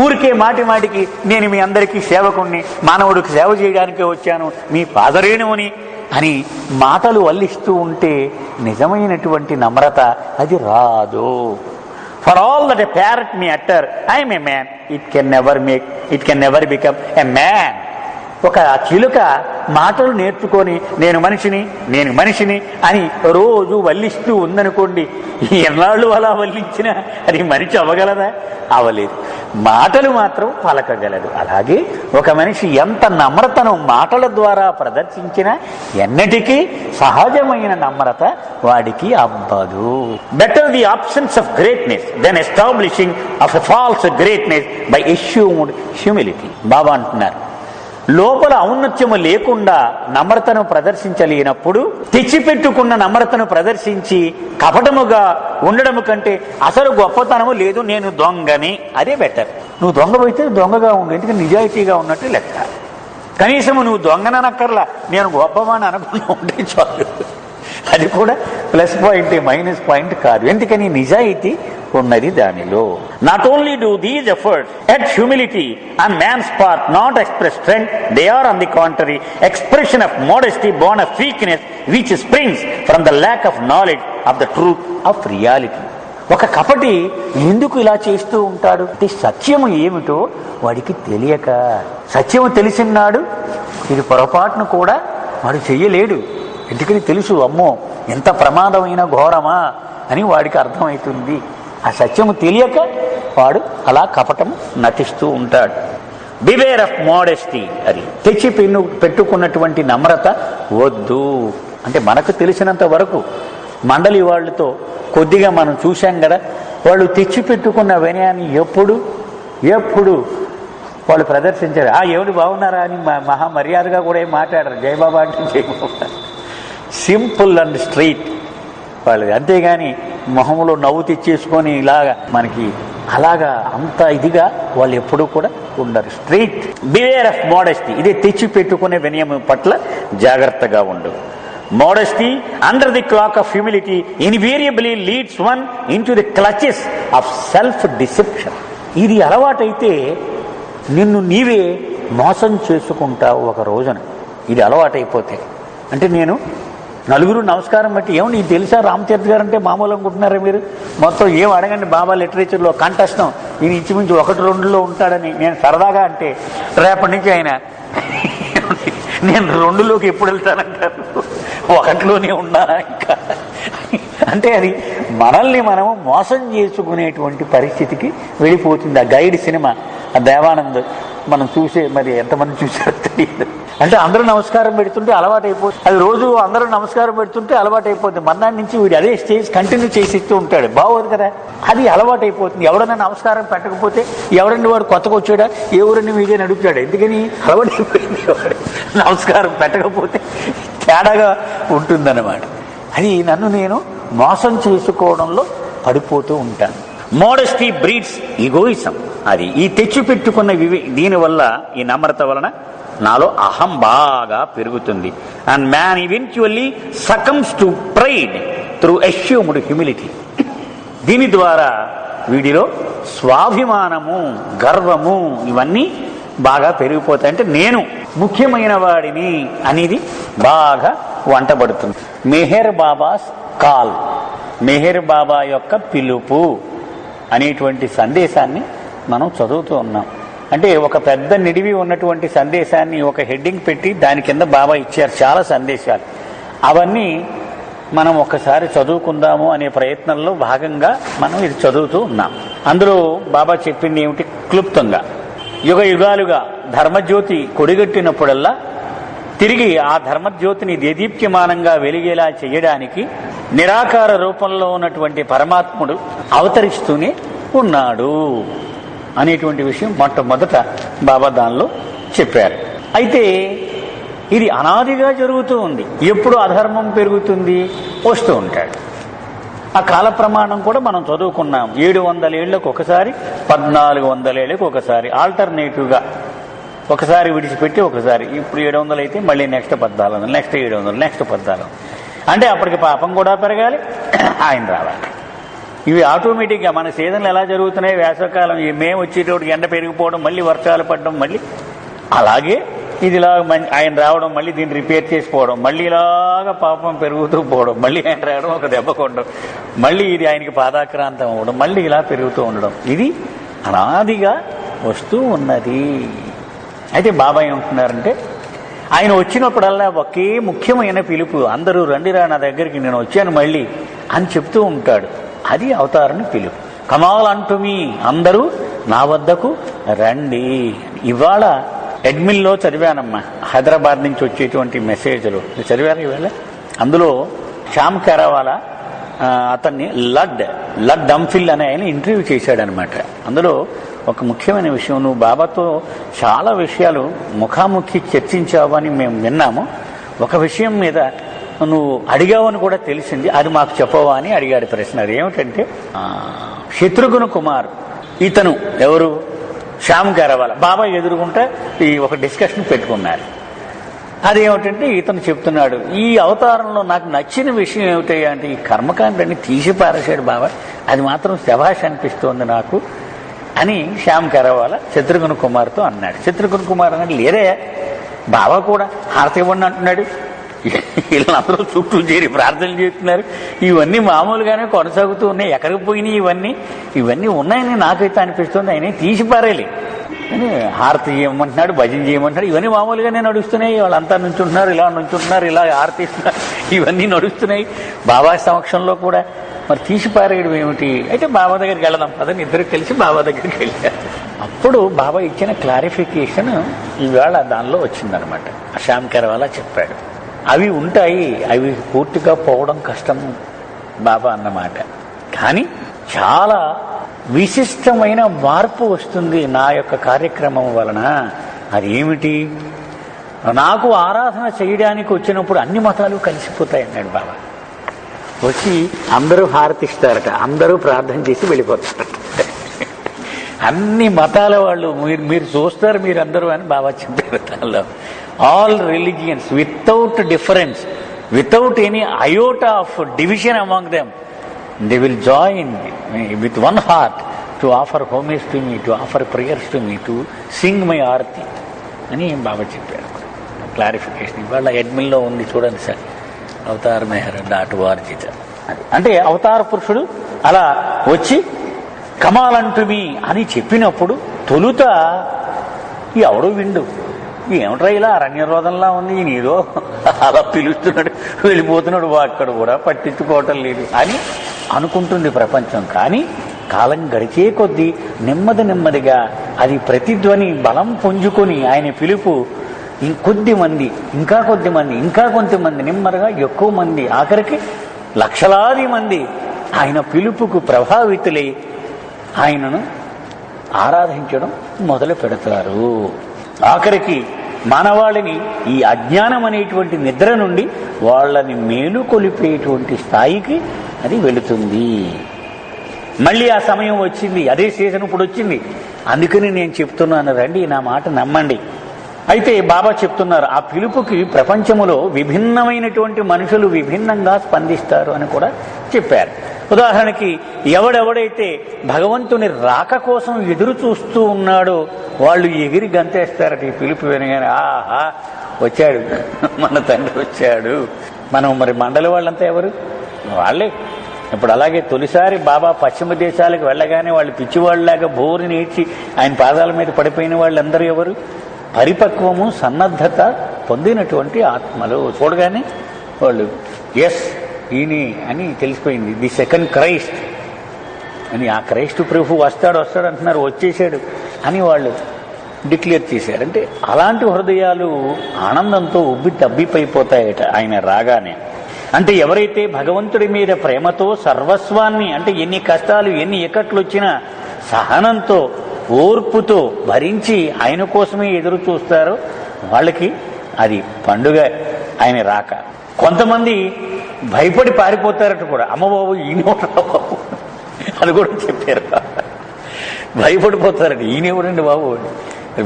ఊరికే మాటి మాటికి నేను మీ అందరికీ సేవకుణ్ణి, మానవుడికి సేవ చేయడానికే వచ్చాను, మీ పాదరేణువుని అని మాటలు వల్లిస్తూ ఉంటే నిజమైనటువంటి నమ్రత అది రాదు. For all that a parrot may utter, I am a man, it can never become a man. ఒక చిలుక మాటలు నేర్చుకొని నేను మనిషిని అని రోజు వల్లిస్తూ ఉందనుకోండి, ఎన్నాళ్ళు అలా వల్లించినా అది మనిషి అవ్వగలదా? అవలేదు. మాటలు మాత్రం పలకగలదు. అలాగే ఒక మనిషి ఎంత నమ్రతను మాటల ద్వారా ప్రదర్శించినా ఎన్నటికీ సహజమైన నమ్రత వాడికి అబ్బదు. Better the absence of greatness than establishing of a false greatness by assumed humility. Baba అంటున్నారు, లోపల ఔన్నత్యము లేకుండా నమ్రతను ప్రదర్శించలేనప్పుడు తెచ్చిపెట్టుకున్న నమ్రతను ప్రదర్శించి కపటముగా ఉండడము కంటే అసలు గొప్పతనము లేదు, నేను దొంగని, అదే బెటర్. నువ్వు దొంగ పోయితే దొంగగా ఉండు, ఎందుకంటే నిజాయితీగా ఉన్నట్టు లెక్క. కనీసము నువ్వు దొంగననక్కర్లా, నేను గొప్పవాణ్ణి అనుకుని ఉంటే చాలు. అది కూడా ప్లస్ పాయింట్, మైనస్ పాయింట్ కాదు. ఎందుకని నిజాయితీ ఉన్నది దానిలో. Not only do these efforts at humility on man's part not express strength, they are on the contrary expression of modesty born of weakness which springs from the lack of knowledge of the truth of reality. ఒక కపటి ఎందుకు ఇలా చేస్తూ ఉంటాడు అంటే సత్యము ఏమిటో వాడికి తెలియక. సత్యము తెలిసినాడు ఇది పొరపాటును కూడా వాడు చెయ్యలేడు. ఎందుకని తెలుసు, అమ్మో ఎంత ప్రమాదమైన ఘోరమా అని వాడికి అర్థమవుతుంది. ఆ సత్యము తెలియక వాడు అలా కపటం నటిస్తూ ఉంటాడు. బివేర్ ఆఫ్ మోడెస్టీ, అది తెచ్చి పెట్టుకున్నటువంటి నమ్రత వద్దు. అంటే మనకు తెలిసినంత వరకు మండలి వాళ్ళతో కొద్దిగా మనం చూశాం కదా, వాళ్ళు తెచ్చిపెట్టుకున్న వినయాన్ని ఎప్పుడు వాళ్ళు ప్రదర్శించారు. ఎవరు బాగున్నారా అని మహా మర్యాదగా కూడా ఏం మాట్లాడరు. జయబాబా అంటే జయబాబా, సింపుల్ అండ్ స్ట్రైట్ వాళ్ళది. అంతేగాని మొహంలో నవ్వు తెచ్చేసుకొని ఇలాగా మనకి అలాగా అంత ఇదిగా వాళ్ళు ఎప్పుడూ కూడా ఉండరు. స్ట్రైట్. బివేర్ ఆఫ్ మోడెస్టీ, ఇదే తెచ్చి పెట్టుకునే వినయం పట్ల జాగ్రత్తగా ఉండు. Modesty under the clock of humility invariably leads one in to the clutches of self deception. ఇది అలవాటైతే నిన్ను నీవే మోసం చేసుకుంటావు ఒక రోజున. ఇది అలవాటైపోతే అంటే నేను నలుగురు నమస్కారం బట్టి ఏమండి ఇది తెలుసా రామతీర్థ గారు అంటే మామూలు అనుకుంటున్నారా మీరు? మొత్తం ఏం అడగండి, బాబా లిటరేచర్లో కంఠస్థం ఈయన ఇంచుమించు 1-2లో ఉంటాడని నేను సరదాగా అంటే రేపటి నుంచి ఆయన నేను 2లోకి ఎప్పుడు వెళ్తానంటారు, 1లోనే ఉన్నానా ఇంకా అంటే అది మనల్ని మనము మోసం చేసుకునేటువంటి పరిస్థితికి వెళ్ళిపోతుంది. ఆ గైడ్ సినిమా, ఆ దేవానంద్ మనం చూసే, మరి ఎంతమంది చూసారో తెలియదు. అంటే అందరూ నమస్కారం పెడుతుంటే అలవాటు అయిపోతుంది. అది రోజు అందరూ నమస్కారం పెడుతుంటే అలవాటు అయిపోతుంది. మర్నాటి నుంచి వీడు అదే స్టేజ్ కంటిన్యూ చేసి ఇస్తూ ఉంటాడు. బాగోదు కదా, అది అలవాటు అయిపోతుంది. ఎవడన్నా నమస్కారం పెట్టకపోతే ఎవరండి వాడు కొత్తగా వచ్చాడా, ఏ ఊరని మీదే నడుపుతాడు. ఎందుకని అలవాటు అయిపోయింది. వాడు నమస్కారం పెట్టకపోతే తేడాగా ఉంటుందన్నమాట. అది నన్ను నేను మోసం చేసుకోవడంలో పడిపోతూ ఉంటాను. Modesty breeds egoism. అది ఈ తెచ్చిపెట్టుకున్న దీనివల్ల, ఈ నమ్రత వలన నాలో అహం బాగా పెరుగుతుంది. And man eventually succumbs to pride through assumed humility. దీని ద్వారా వీడిలో స్వాభిమానము, గర్వము ఇవన్నీ బాగా పెరిగిపోతాయి. అంటే నేను ముఖ్యమైన వాడిని అనేది బాగా వంటబడుతుంది. మెహర్ బాబాస్ కాల్, మెహర్ బాబా యొక్క పిలుపు అనేటువంటి సందేశాన్ని మనం చదువుతూ ఉన్నాం. అంటే ఒక పెద్ద నిడివి ఉన్నటువంటి సందేశాన్ని ఒక హెడ్డింగ్ పెట్టి దాని కింద బాబా ఇచ్చారు చాలా సందేశాలు. అవన్నీ మనం ఒక్కసారి చదువుకుందాము అనే ప్రయత్నంలో భాగంగా మనం ఇది చదువుతూ ఉన్నాం. అందులో బాబా చెప్పింది ఏమిటి? క్లుప్తంగా, యుగ యుగాలుగా ధర్మజ్యోతి కొడిగట్టినప్పుడల్లా తిరిగి ఆ ధర్మజ్యోతిని దేదీప్యమానంగా వెలిగేలా చేయడానికి నిరాకార రూపంలో ఉన్నటువంటి పరమాత్ముడు అవతరిస్తూనే ఉన్నాడు అనేటువంటి విషయం మొట్టమొదట బాబా దానిలో చెప్పారు. అయితే ఇది అనాదిగా జరుగుతూ ఉంది. ఎప్పుడు అధర్మం పెరుగుతుంది, వస్తూ ఉంటాడు. ఆ కాల ప్రమాణం కూడా మనం చదువుకున్నాం. 700 ఏళ్లకు ఒకసారి, 1400 ఏళ్లకు ఒకసారి, ఆల్టర్నేటివ్గా ఒకసారి విడిచిపెట్టి ఒకసారి. ఇప్పుడు 700 అయితే మళ్ళీ నెక్స్ట్ 1400, నెక్స్ట్ 700, నెక్స్ట్ 1400. అంటే అప్పటికి పాపం కూడా పెరగాలి, ఆయన రావాలి. ఇవి ఆటోమేటిక్గా మన సీజన్లు ఎలా జరుగుతున్నాయి, వేసవకాలం మేము వచ్చేటోటికి ఎండ పెరిగిపోవడం, మళ్ళీ వర్షాలు పడడం, మళ్ళీ అలాగే ఇది ఇలా ఆయన రావడం, మళ్ళీ దీన్ని రిపేర్ చేసిపోవడం, మళ్ళీ ఇలాగా పాపం పెరుగుతూ పోవడం, మళ్ళీ ఆయన రావడం, ఒక దెబ్బ కొట్టడం, మళ్ళీ ఇది ఆయనకి పాదాక్రాంతం అవ్వడం, మళ్ళీ ఇలా పెరుగుతూ ఉండడం, ఇది అనాదిగా వస్తూ ఉన్నది. అయితే బాబా ఏమంటున్నారంటే, ఆయన వచ్చినప్పుడల్లా ఒకే ముఖ్యమైన పిలుపు, అందరూ రండిరా నా దగ్గరికి, నేను వచ్చాను మళ్ళీ అని చెప్తూ ఉంటాడు. అది అవతారని పిలుపు. కమాల్ అంటూ మీ, అందరూ నా వద్దకు రండి. ఇవాళ ఎడ్మిల్లో చదివానమ్మా, హైదరాబాద్ నుంచి వచ్చేటువంటి మెసేజ్లు చదివాను ఇవాళ. అందులో శ్యామ్ కెరావాలా అతన్ని లడ్ డంఫిల్ అనే ఆయన ఇంటర్వ్యూ చేశాడనమాట. అందులో ఒక ముఖ్యమైన విషయం, నువ్వు బాబాతో చాలా విషయాలు ముఖాముఖి చర్చించావు అని మేము విన్నాము, ఒక విషయం మీద నువ్వు అడిగావని కూడా తెలిసింది, అది మాకు చెప్పవా అని అడిగాడు ప్రశ్న. అది ఏమిటంటే, శత్రుఘ్న కుమార్ ఇతను ఎవరు, శ్యామ్ కెరావాలా బాబా ఎదురుగుంటే ఈ ఒక డిస్కషన్ పెట్టుకున్నారు. అదేమిటంటే ఇతను చెప్తున్నాడు, ఈ అవతారంలో నాకు నచ్చిన విషయం ఏమిటయ్యా అంటే, ఈ కర్మకాండని తీసి పారేశాడు బాబా, అది మాత్రం శభాష్ అనిపిస్తోంది నాకు అని శ్యామ్ కెరావాలా శత్రుఘ్న కుమార్తో అన్నాడు. శత్రుఘ్న కుమార్ అన్నాడు, లేదే బాబా కూడా హారతి ఇవ్వండి అంటున్నాడు, వీళ్ళందరూ చుట్టూ చేరి ప్రార్థనలు చేస్తున్నారు, ఇవన్నీ మామూలుగానే కొనసాగుతూ ఉన్నాయి, ఎక్కడికి పోయినాయి ఇవన్నీ ఉన్నాయని నాకైతే అనిపిస్తుంది, ఆయన తీసి పారేయాలి అని హారతి చేయమంటున్నాడు, భజన చేయమంటున్నాడు, ఇవన్నీ మామూలుగానే నడుస్తున్నాయి, వాళ్ళంతా నుంచుంటున్నారు, ఇలా నుంచుంటున్నారు, ఇలా హారతి ఇస్తున్నారు, ఇవన్నీ నడుస్తున్నాయి బాబా సమక్షంలో కూడా, మరి తీసి పారేయడం ఏమిటి? అయితే బాబా దగ్గరికి వెళదాం అదని ఇద్దరు కలిసి బాబా దగ్గరికి వెళ్ళారు. అప్పుడు బాబా ఇచ్చిన క్లారిఫికేషన్ ఈవేళ దానిలో వచ్చిందనమాట. శ్యామ్ కెరావాలా చెప్పాడు, అవి ఉంటాయి, అవి పూర్తిగా పోవడం కష్టం బాబా అన్నమాట, కానీ చాలా విశిష్టమైన మార్పు వస్తుంది నా యొక్క కార్యక్రమం వలన. అది ఏమిటి? నాకు ఆరాధన చేయడానికి వచ్చినప్పుడు అన్ని మతాలు కలిసిపోతాయి అన్నాడు బాబా. వచ్చి అందరూ హారతిస్తారట, అందరూ ప్రార్థన చేసి వెళ్ళిపోతారట, అన్ని మతాల వాళ్ళు మీరు చూస్తారు మీరందరూ అని బాబా చెప్పారు. దానిలో all religions without difference, without any iota of division among them, they will join with one heart to offer homage to me, to offer prayers to me, to sing my arati అని బాబా చెప్పారు. Clarification ఇవాళ అడ్మిన్లో ఉంది చూడండి sir, అవతారమెహర్.org. అంటే అవతార పురుషుడు అలా వచ్చి కమాలంటుమి అని చెప్పినప్పుడు తొలుత ఎవడో విండు, ఏమిట్రా ఇలా అరణ్యరోధంలా ఉంది, నీదో అలా పిలుస్తున్నాడు వెళ్ళిపోతున్నాడు, అక్కడ కూడా పట్టించుకోవటం లేదు అని అనుకుంటుంది ప్రపంచం. కానీ కాలం గడిచే కొద్దీ నెమ్మదిగా అది ప్రతిధ్వని బలం పుంజుకొని ఆయన పిలుపు కొద్దిమంది, ఇంకా కొద్దిమంది, ఇంకా కొంతమంది, నెమ్మదిగా ఎక్కువ మంది, ఆఖరికి లక్షలాది మంది ఆయన పిలుపుకు ప్రభావితులై ఆయనను ఆరాధించడం మొదలు పెడతారు. ఆఖరికి మానవాళిని ఈ అజ్ఞానం అనేటువంటి నిద్ర నుండి వాళ్ళని మేలుకొలిపేటువంటి స్థాయికి అది వెళుతుంది. మళ్ళీ ఆ సమయం వచ్చింది, అదే సీజన్ ఇప్పుడు వచ్చింది. అందుకని నేను చెప్తున్నాను, రండి నా మాట నమ్మండి. అయితే బాబా చెప్తున్నారు, ఆ పిలుపుకి ప్రపంచములో విభిన్నమైనటువంటి మనుషులు విభిన్నంగా స్పందిస్తారు అని కూడా చెప్పారు. ఉదాహరణకి ఎవడెవడైతే భగవంతుని రాక కోసం ఎదురు చూస్తూ ఉన్నాడో వాళ్ళు ఎగిరి గంతేస్తారట ఈ పిలుపు వినగానే, ఆహా వచ్చాడు మన తండ్రి వచ్చాడు. మనం మరి మండలి వాళ్ళంతా ఎవరు? వాళ్ళే. ఇప్పుడు అలాగే తొలిసారి బాబా పశ్చిమ దేశాలకు వెళ్ళగానే వాళ్ళు పిచ్చివాళ్ళలాగా బోరు నేర్చి ఆయన పాదాల మీద పడిపోయిన వాళ్ళందరూ ఎవరు? పరిపక్వము సన్నద్ధత పొందినటువంటి ఆత్మలు. చూడగానే వాళ్ళు ఎస్ ఈయన అని తెలిసిపోయింది, ది సెకండ్ క్రైస్ట్ అని. ఆ క్రైస్ట్ ప్రభు వస్తాడు అంటున్నారు, వచ్చేసాడు అని వాళ్ళు డిక్లేర్ చేశారు. అంటే అలాంటి హృదయాలు ఆనందంతో ఉబ్బి తబ్బిపోయిపోతాయట ఆయన రాగానే. అంటే ఎవరైతే భగవంతుడి మీద ప్రేమతో సర్వస్వాన్ని, అంటే ఎన్ని కష్టాలు ఎన్ని ఇక్కట్లు వచ్చినా సహనంతో ఓర్పుతో భరించి ఆయన కోసమే ఎదురు చూస్తారో వాళ్ళకి అది పండుగ ఆయన రాక. కొంతమంది భయపడి పారిపోతారట కూడా, అమ్మబాబు ఈయనెవరా బాబు అది కూడా చెప్పారు. భయపడిపోతారట, ఈయనెవడండి బాబు.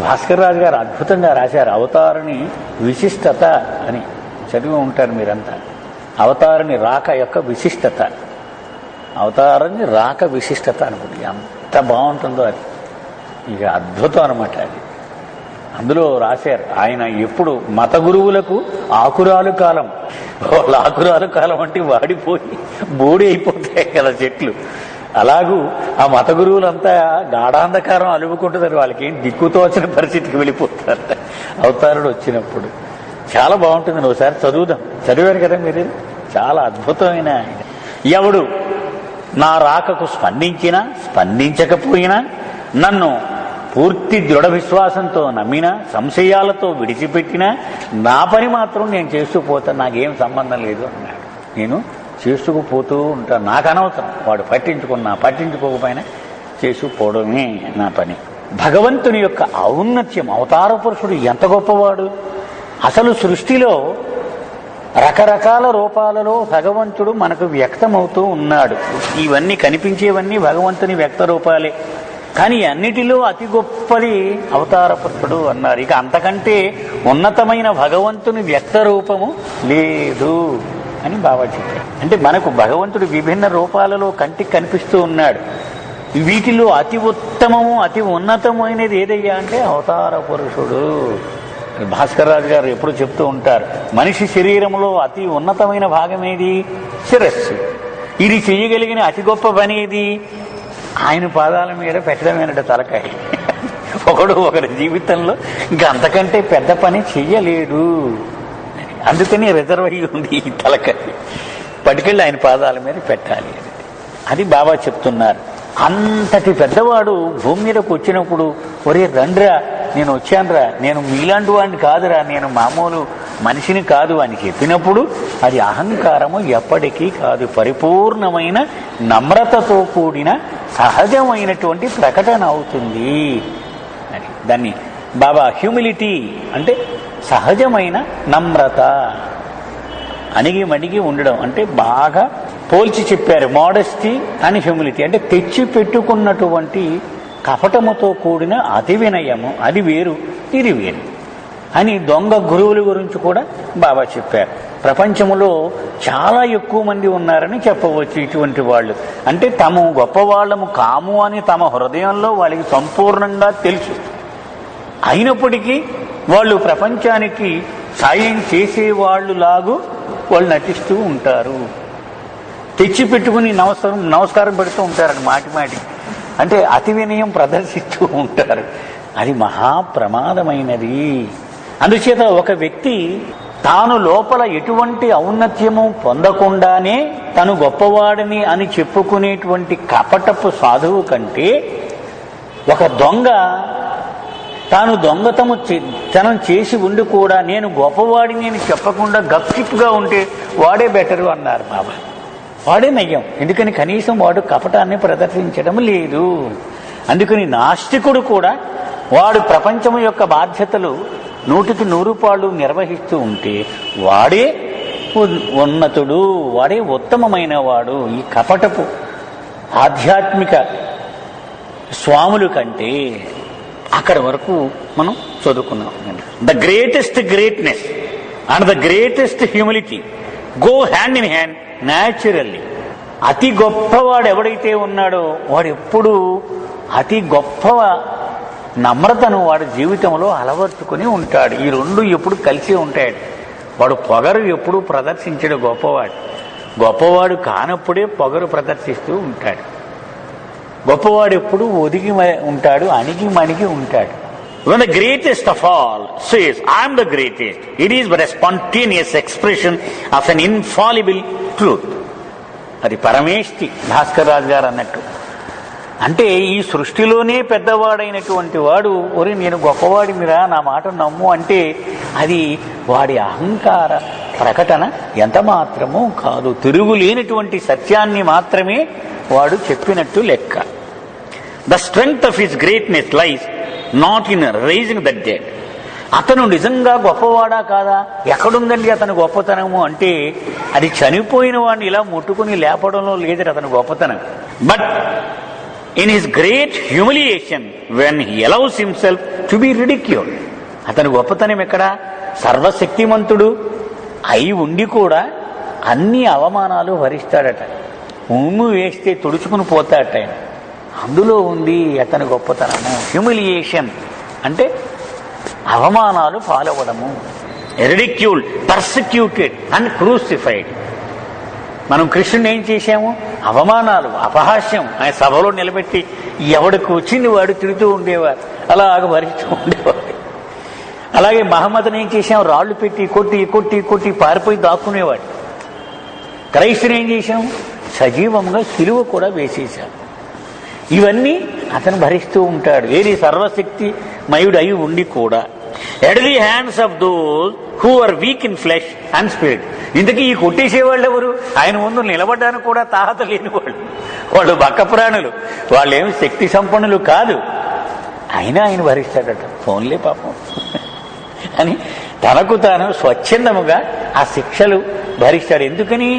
భాస్కర్ రాజు గారు అద్భుతంగా రాశారు అవతారుని విశిష్టత అని, చదివి ఉంటారు మీరంతా. అవతారుని రాక యొక్క విశిష్టత, అవతారుని రాక విశిష్టత అనుకుంటే ఎంత బాగుంటుందో అది, ఇక అద్భుతం అనమాట అది. అందులో రాశారు ఆయన ఎప్పుడు మత గురువులకు ఆకురాలు కాలం, వాళ్ళ ఆకురాలు కాలం అంటే వాడిపోయి బోడి అయిపోతాయి కదా చెట్లు, అలాగూ ఆ మత గురువులంతా గాఢాంధకారం అలుముకుంటున్నారు, వాళ్ళకి దిక్కుతోచిన పరిస్థితికి వెళ్ళిపోతారు అవతారుడు వచ్చినప్పుడు. చాలా బాగుంటుంది, ఒకసారి చదువుదాం. చదివారు కదా మీరు, చాలా అద్భుతమైన. ఎవడు నా రాకకు స్పందించినా స్పందించకపోయినా, నన్ను పూర్తి దృఢ విశ్వాసంతో నమ్మినా సంశయాలతో విడిచిపెట్టినా నా పని మాత్రం నేను చేస్తూ పోతాను, నాకేం సంబంధం లేదు అన్నాడు. నేను చేసుకుపోతూ ఉంటాను, నాకు అనవసరం వాడు పట్టించుకున్నా పట్టించుకోకపోయినా చేసుకుపోవడమే నా పని. భగవంతుని యొక్క ఔన్నత్యం, అవతార పురుషుడు ఎంత గొప్పవాడు. అసలు సృష్టిలో రకరకాల రూపాలలో భగవంతుడు మనకు వ్యక్తమవుతూ ఉన్నాడు. ఇవన్నీ కనిపించేవన్నీ భగవంతుని వ్యక్త రూపాలే, కానీ అన్నిటిలో అతి గొప్పది అవతార పురుషుడు అన్నారు. ఇక అంతకంటే ఉన్నతమైన భగవంతుని వ్యక్త రూపము లేదు అని బాబా చెప్పారు. అంటే మనకు భగవంతుడు విభిన్న రూపాలలో కంటికి కనిపిస్తూ ఉన్నాడు. వీటిలో అతి ఉత్తమము అతి ఉన్నతమైనది ఏదయ్యా అంటే అవతార పురుషుడు. భాస్కర్ రాజు గారు ఎప్పుడు చెప్తూ ఉంటారు, మనిషి శరీరంలో అతి ఉన్నతమైన భాగం ఏది? శిరస్సు. ఇది చేయగలిగిన అతి గొప్ప పని ఏది? ఆయన పాదాల మీద పెట్టడమేనట తలకాయ. ఒకరి జీవితంలో ఇంకా అంతకంటే పెద్ద పని చెయ్యలేడు, అందుకని రిజర్వ్ అయ్యి ఉంది ఈ తలకాయ, పట్టుకెళ్ళి ఆయన పాదాల మీద పెట్టాలి. అది బాబా చెప్తున్నారు. అంతటి పెద్దవాడు భూమి మీదకు వచ్చినప్పుడు, ఒరే రండ్రా నేను వచ్చానురా, నేను మీలాంటి వాడిని కాదురా, నేను మామూలు మనిషిని కాదు అని చెప్పినప్పుడు అది అహంకారము ఎప్పటికీ కాదు, పరిపూర్ణమైన నమ్రతతో కూడిన సహజమైనటువంటి ప్రకటన అవుతుంది అని. దాన్ని బాబా హ్యూమిలిటీ అంటే సహజమైన నమ్రత, అణిగి మణిగి ఉండడం అంటే బాగా పోల్చి చెప్పారు. మోడెస్టీ అని హ్యూమిలిటీ అంటే తెచ్చి పెట్టుకున్నటువంటి కపటముతో కూడిన అతి వినయము, అది వేరు ఇది వేరు అని దొంగ గురువుల గురించి కూడా బాబా చెప్పారు. ప్రపంచంలో చాలా ఎక్కువ మంది ఉన్నారని చెప్పవచ్చు ఇటువంటి వాళ్ళు. అంటే తాము గొప్పవాళ్ళము కాము అని తమ హృదయంలో వాళ్ళకి సంపూర్ణంగా తెలుసు, అయినప్పటికీ వాళ్ళు ప్రపంచానికి సాయం చేసేవాళ్ళు లాగు వాళ్ళు నటిస్తూ ఉంటారు. తెచ్చి పెట్టుకుని నమస్కారం పెడుతూ ఉంటారు మాటి మాటి, అంటే అతి వినయం ప్రదర్శిస్తూ ఉంటారు. అది మహాప్రమాదమైనది. అందుచేత ఒక వ్యక్తి తాను లోపల ఎటువంటి ఔన్నత్యము పొందకుండానే తను గొప్పవాడిని అని చెప్పుకునేటువంటి కపటపు సాధువు కంటే ఒక దొంగ తాను దొంగతనం చేసి ఉండి కూడా నేను గొప్పవాడిని అని చెప్పకుండా గప్చిప్గా ఉంటే వాడే బెటరు అన్నారు బాబా. వాడే నయ్యం, ఎందుకని కనీసం వాడు కపటాన్ని ప్రదర్శించడం లేదు. అందుకని నాస్తికుడు కూడా వాడు ప్రపంచం యొక్క బాధ్యతలు 100కి 100 నిర్వహిస్తూ ఉంటే వాడే ఉన్నతుడు, వాడే ఉత్తమమైన వాడు. ఈ కపటపు ఆధ్యాత్మిక స్వాములు కంటే అక్కడి వరకు మనం చదువుకున్నాం. The greatest greatness and the greatest humility go hand in hand naturally. అతి గొప్పవాడు ఎవడైతే ఉన్నాడో వాడు ఎప్పుడు అతి గొప్ప నమ్రతను వాడి జీవితంలో అలవర్చుకుని ఉంటాడు. ఈ రెండు ఎప్పుడు కలిసి ఉంటాడు. వాడు పొగరు ఎప్పుడు ప్రదర్శించడు గొప్పవాడు. గొప్పవాడు కానప్పుడే పొగరు ప్రదర్శిస్తూ ఉంటాడు. గొప్పవాడు ఎప్పుడు ఒదిగి ఉంటాడు, అణిగి మణిగి ఉంటాడు. When the greatest of all says, I am the greatest, it is but a spontaneous expression of an infallible truth. అది పరమేష్టి భాస్కర్ రాజు గారు అన్నట్టు. అంటే ఈ సృష్టిలోనే పెద్దవాడైనటువంటి వాడు ఒరే నేను గొప్పవాడినిరా నా మాట నమ్ము అంటే అది వాడి అహంకార ప్రకటన ఎంత మాత్రమూ కాదు. తిరుగులేనటువంటి సత్యాన్ని మాత్రమే వాడు చెప్పినట్టు లెక్క. The strength of his greatness lies not in raising the dead. అతను నిజంగా గొప్పవాడా కాదా? ఎక్కడుందండి అతను గొప్పతనము అంటే అది చనిపోయిన వాడిని ఇలా ముట్టుకుని లేపడంలో లేదని అతను గొప్పతనం. But in his great humiliation when he allows himself to B ridiculed. అతని గొప్పతనం ఎక్కడ? సర్వశక్తిమంతుడు అయి ఉండి కూడా అన్ని అవమానాలు భరిస్తాడట. ఉమ్ము వేస్తే తుడుచుకుని పోతాడట ఆయన. అందులో ఉంది అతని గొప్పతనము. హ్యూమిలియేషన్ అంటే అవమానాలు పాలవడము. Ridiculed, persecuted and crucified. మనం కృష్ణుని ఏం చేశాము? అవమానాలు, అపహాస్యం. ఆయన సభలో నిలబెట్టి ఎవడికి వచ్చింది వాడు తిడుతూ ఉండేవారు, అలాగ భరిస్తూ ఉండేవారు. అలాగే మహమ్మద్ని ఏం చేశాం? రాళ్లు పెట్టి కొట్టి కొట్టి కొట్టి పారిపోయి దాక్కునేవాడు. క్రైస్తుని ఏం చేశాం? సజీవంగా సిలువ కూడా వేసేశాం. ఇవన్నీ అతను భరిస్తూ ఉంటాడు. ఏది? సర్వశక్తి మయుడు అయి ఉండి కూడా. At the hands of those who are weak in flesh and spirit. ఇంతకీ ఈ కొట్టేసేవాళ్ళు ఎవరు? ఆయన ముందు నిలబడ్డానికి కూడా తాహత లేని వాళ్ళు బక్క ప్రాణులు. వాళ్ళేమి శక్తి సంపన్నులు కాదు. అయినా ఆయన భరిస్తాడట. ఫోన్లే పాపం అని తనకు తాను స్వచ్ఛందముగా ఆ శిక్షలు భరిస్తాడు. ఎందుకని?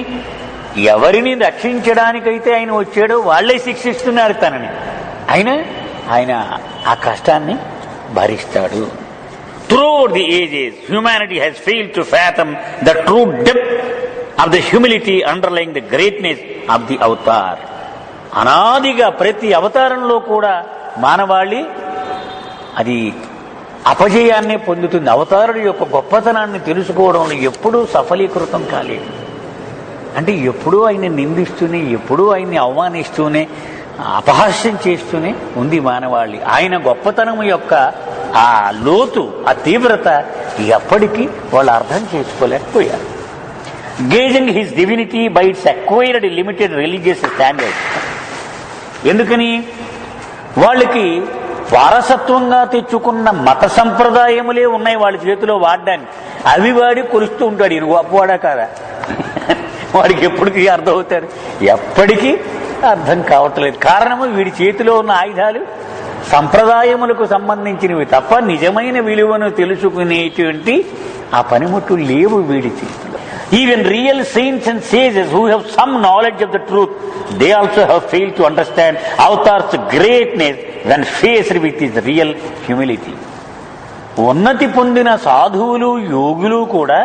ఎవరిని రక్షించడానికైతే ఆయన వచ్చాడో వాళ్లే శిక్షిస్తున్నారు తనని. ఆయన ఆ కష్టాన్ని భరిస్తాడు. Throughout the ages, humanity has failed to fathom the true depth of the humility underlying the greatness of the avatar. అనాదిగా ప్రతి అవతారంలో కూడా మానవాళి అది అపజయాన్నే పొందుతుంది. అవతారుడి యొక్క గొప్పతనాన్ని తెలుసుకోవడంలో ఎప్పుడూ సఫలీకృతం కాలేదు. అంటే ఎప్పుడూ ఆయన్ని నిందిస్తూనే, ఎప్పుడూ ఆయన్ని అవమానిస్తూనే, అపహాస్యం చేస్తూనే ఉంది మానవాళి. ఆయన గొప్పతనం యొక్క ఆ లోతు, ఆ తీవ్రత ఎప్పటికీ వాళ్ళు అర్థం చేసుకోలేకపోయారు. Gauging his divinity by its acquired limited religious standards. ఎందుకని? వాళ్ళకి వారసత్వంగా తెచ్చుకున్న మత సంప్రదాయములే ఉన్నాయి వాళ్ళ చేతిలో వాడడానికి. అవి వాడి కొలుస్తూ ఉంటాడు. ఇది గొప్పవాడా కాదా? వాడికి ఎప్పటికీ అర్థం అవుతాడు? ఎప్పటికీ అర్థం కావట్లేదు. కారణము వీడి చేతిలో ఉన్న ఆయుధాలు సంప్రదాయములకు సంబంధించినవి తప్ప నిజమైన విలువను తెలుసుకునేటువంటి ఆ పనిముట్లు లేవు వీడి చేతిలో. Even real saints and sages who have some knowledge of the truth, they also have failed to understand avatars greatness when faced with his real humility. ఉన్నతి పొందిన సాధువులు, యోగులు కూడా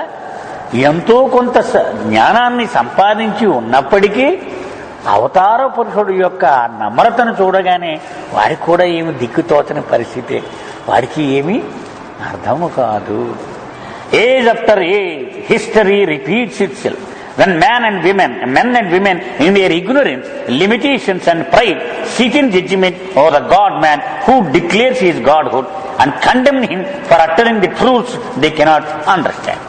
ఎంతో కొంత జ్ఞానాన్ని సంపాదించి ఉన్నప్పటికీ అవతార పురుషుడు యొక్క నమ్రతను చూడగానే వాడికి కూడా ఏమి దిక్కుతోచని పరిస్థితి. వాడికి ఏమీ అర్థము కాదు. Age after age history repeats it self. When men and women in their ignorance, limitations and pride sit in judgment over the God-man who declares his godhood and condemn him for uttering the truths they cannot understand.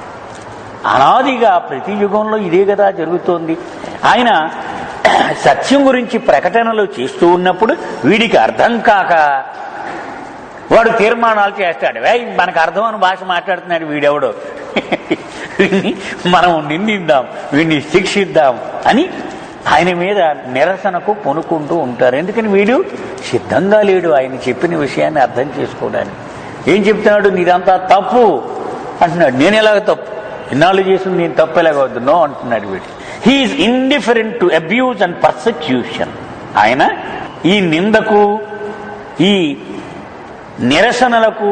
అనాదిగా ప్రతి యుగంలో ఇదే కదా జరుగుతోంది. ఆయన సత్యం గురించి ప్రకటనలు చేస్తూ ఉన్నప్పుడు వీడికి అర్థం కాక వాడు తీర్మానాలు చేస్తాడు. మనకు అర్థమని భాష మాట్లాడుతున్నాడు వీడెవడో, వీడిని మనం నిందిద్దాం, వీడిని శిక్షిద్దాం అని ఆయన మీద నిరసనకు పొనుకుంటూ ఉంటారు. ఎందుకని? వీడు సిద్ధంగా లేడు ఆయన చెప్పిన విషయాన్ని అర్థం చేసుకోవడానికి. ఏం చెప్తున్నాడు? నీదంతా తప్పు అంటున్నాడు. నేను ఎలాగ తప్పు? ఇన్నాళ్ళు చేసింది నేను తప్పు ఎలాగవద్దు నో అంటున్నాడు వీడు. He is indifferent to abuse and persecution. ఆయన ఈ నిందకు, ఈ నిరసనలకు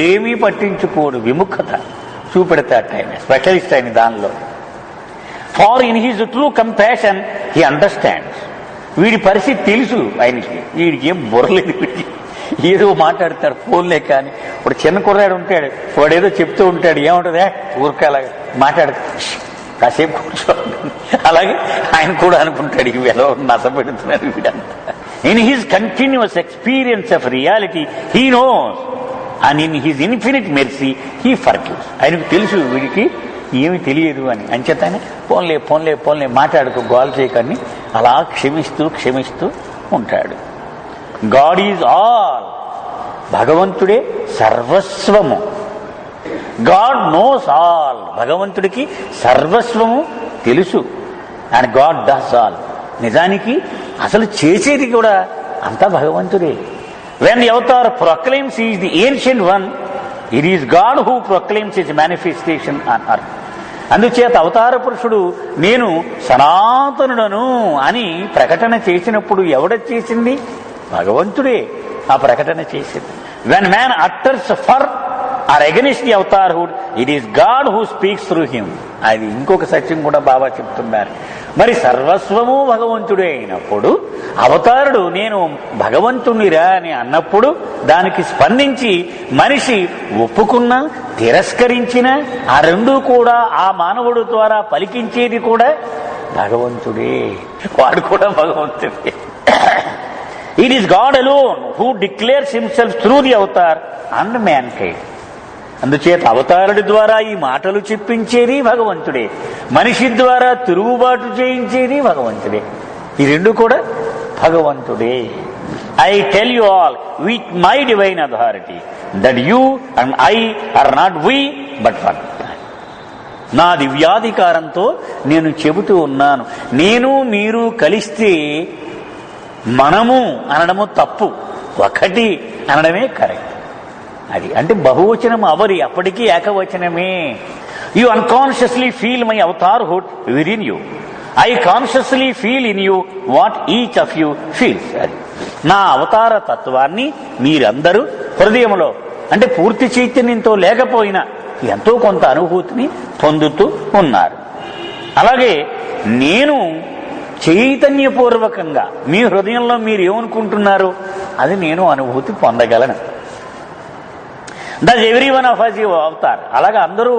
ఏమీ పట్టించుకోడు. విముఖత చూపెడతాడు ఆయన. స్పెషలిస్ట్ ఆయన దానిలో. Far in his true compassion he understands. వీడి పరిస్థితి తెలుసు ఆయనకి. వీడికి ఏం బుర్రలేదు. వీడికి ఏదో మాట్లాడతాడు ఫోన్లే. కానీ ఇప్పుడు చిన్న కుర్రాడు ఉంటాడు, వాడు ఏదో చెప్తూ ఉంటాడు. ఏముంటుందా? ఊరికలాగా మాట్లాడు, కాసేపు కూర్చోండి. అలాగే ఆయన కూడా అనుకుంటాడు, ఇవి ఎలా నసపెడుతున్నారు వీడంతా. In his continuous experience of reality, he knows, and in his infinite mercy, he forgives. ఆయనకు తెలుసు వీడికి ఏమి తెలియదు అని. అంచేతనే పోన్లే పోన్లే పోన్లే మాట్లాడుకో, గోల్ చేయకని అలా క్షమిస్తూ క్షమిస్తూ ఉంటాడు. God is all. భగవంతుడే సర్వస్వము. God knows all. భగవంతుడికి సర్వస్వము తెలుసు. And God does all. నిజానికి అసలు చేసేది కూడా అంతా భగవంతుడే. When the Avatar proclaims is the ancient one, it is God who proclaims his manifestation on earth. అందుచేత అవతార పురుషుడు నేను సనాతనుడను అని ప్రకటన చేసినప్పుడు ఎవడ చేసింది? భగవంతుడే ఆ ప్రకటన చేసింది. When man utters for or against the Avatarhood, it is God who speaks through him. అది ఇంకొక సత్యం కూడా బాబా చెప్తున్నారు. మరి సర్వస్వము భగవంతుడే అయినప్పుడు అవతారుడు నేను భగవంతునిరా అని అన్నప్పుడు దానికి స్పందించి మనిషి ఒప్పుకున్నా తిరస్కరించిన ఆ రెండూ కూడా ఆ మానవుడు ద్వారా పలికించేది కూడా భగవంతుడే. వాడు కూడా భగవంతుడే. It is God alone who declares himself through the Avatar and man kind. అందుచేత అవతారుడి ద్వారా ఈ మాటలు చెప్పించేది భగవంతుడే, మనిషి ద్వారా తిరుగుబాటు చేయించేది భగవంతుడే. ఈ రెండు కూడా భగవంతుడే. I tell you all with my divine authority that you and I are not we but one. నా దివ్యాధికారంతో నేను చెబుతూ ఉన్నాను, నేను మీరు కలిస్తే మనము అనడము తప్పు, ఒకటి అనడమే కరెక్ట్. అది అంటే బహువచనం అవరి, అప్పటికీ ఏకవచనమే. You unconsciously feel my Avatarhood within you, I consciously feel in you what each of you feels. అది నా అవతార తత్వాన్ని మీరందరూ హృదయంలో అంటే పూర్తి చైతన్యంతో లేకపోయినా ఎంతో కొంత అనుభూతిని పొందుతూ ఉన్నారు. అలాగే నేను చైతన్యపూర్వకంగా మీ హృదయంలో మీరు ఏమనుకుంటున్నారు అది నేను అనుభూతి పొందగలను. That every one of us you avatar. అలాగా అందరూ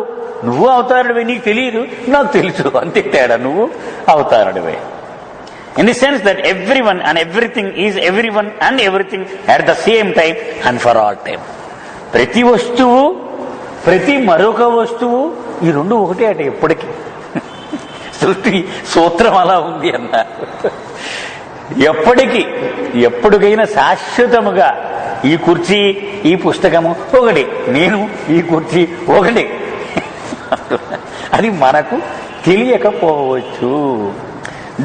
నువ్వు అవతారుడివే, నీకు తెలియదు, నాకు తెలుసు, అంతే తేడా, నువ్వు అవతారుడివే. In the sense that every one and everything is everyone and everything at the same time and for all time. ప్రతి వస్తువు ప్రతి మరొక వస్తువు ఈ రెండు ఒకటే అట ఎప్పటికీ. సృష్టి సూత్రం అలా ఉంది అన్నారు. ఎప్పటికైనా శాశ్వతముగా ఈ కుర్చీ ఈ పుస్తకము ఒకటి, నేను ఈ కుర్చీ ఒకటి. అది మనకు తెలియకపోవచ్చు.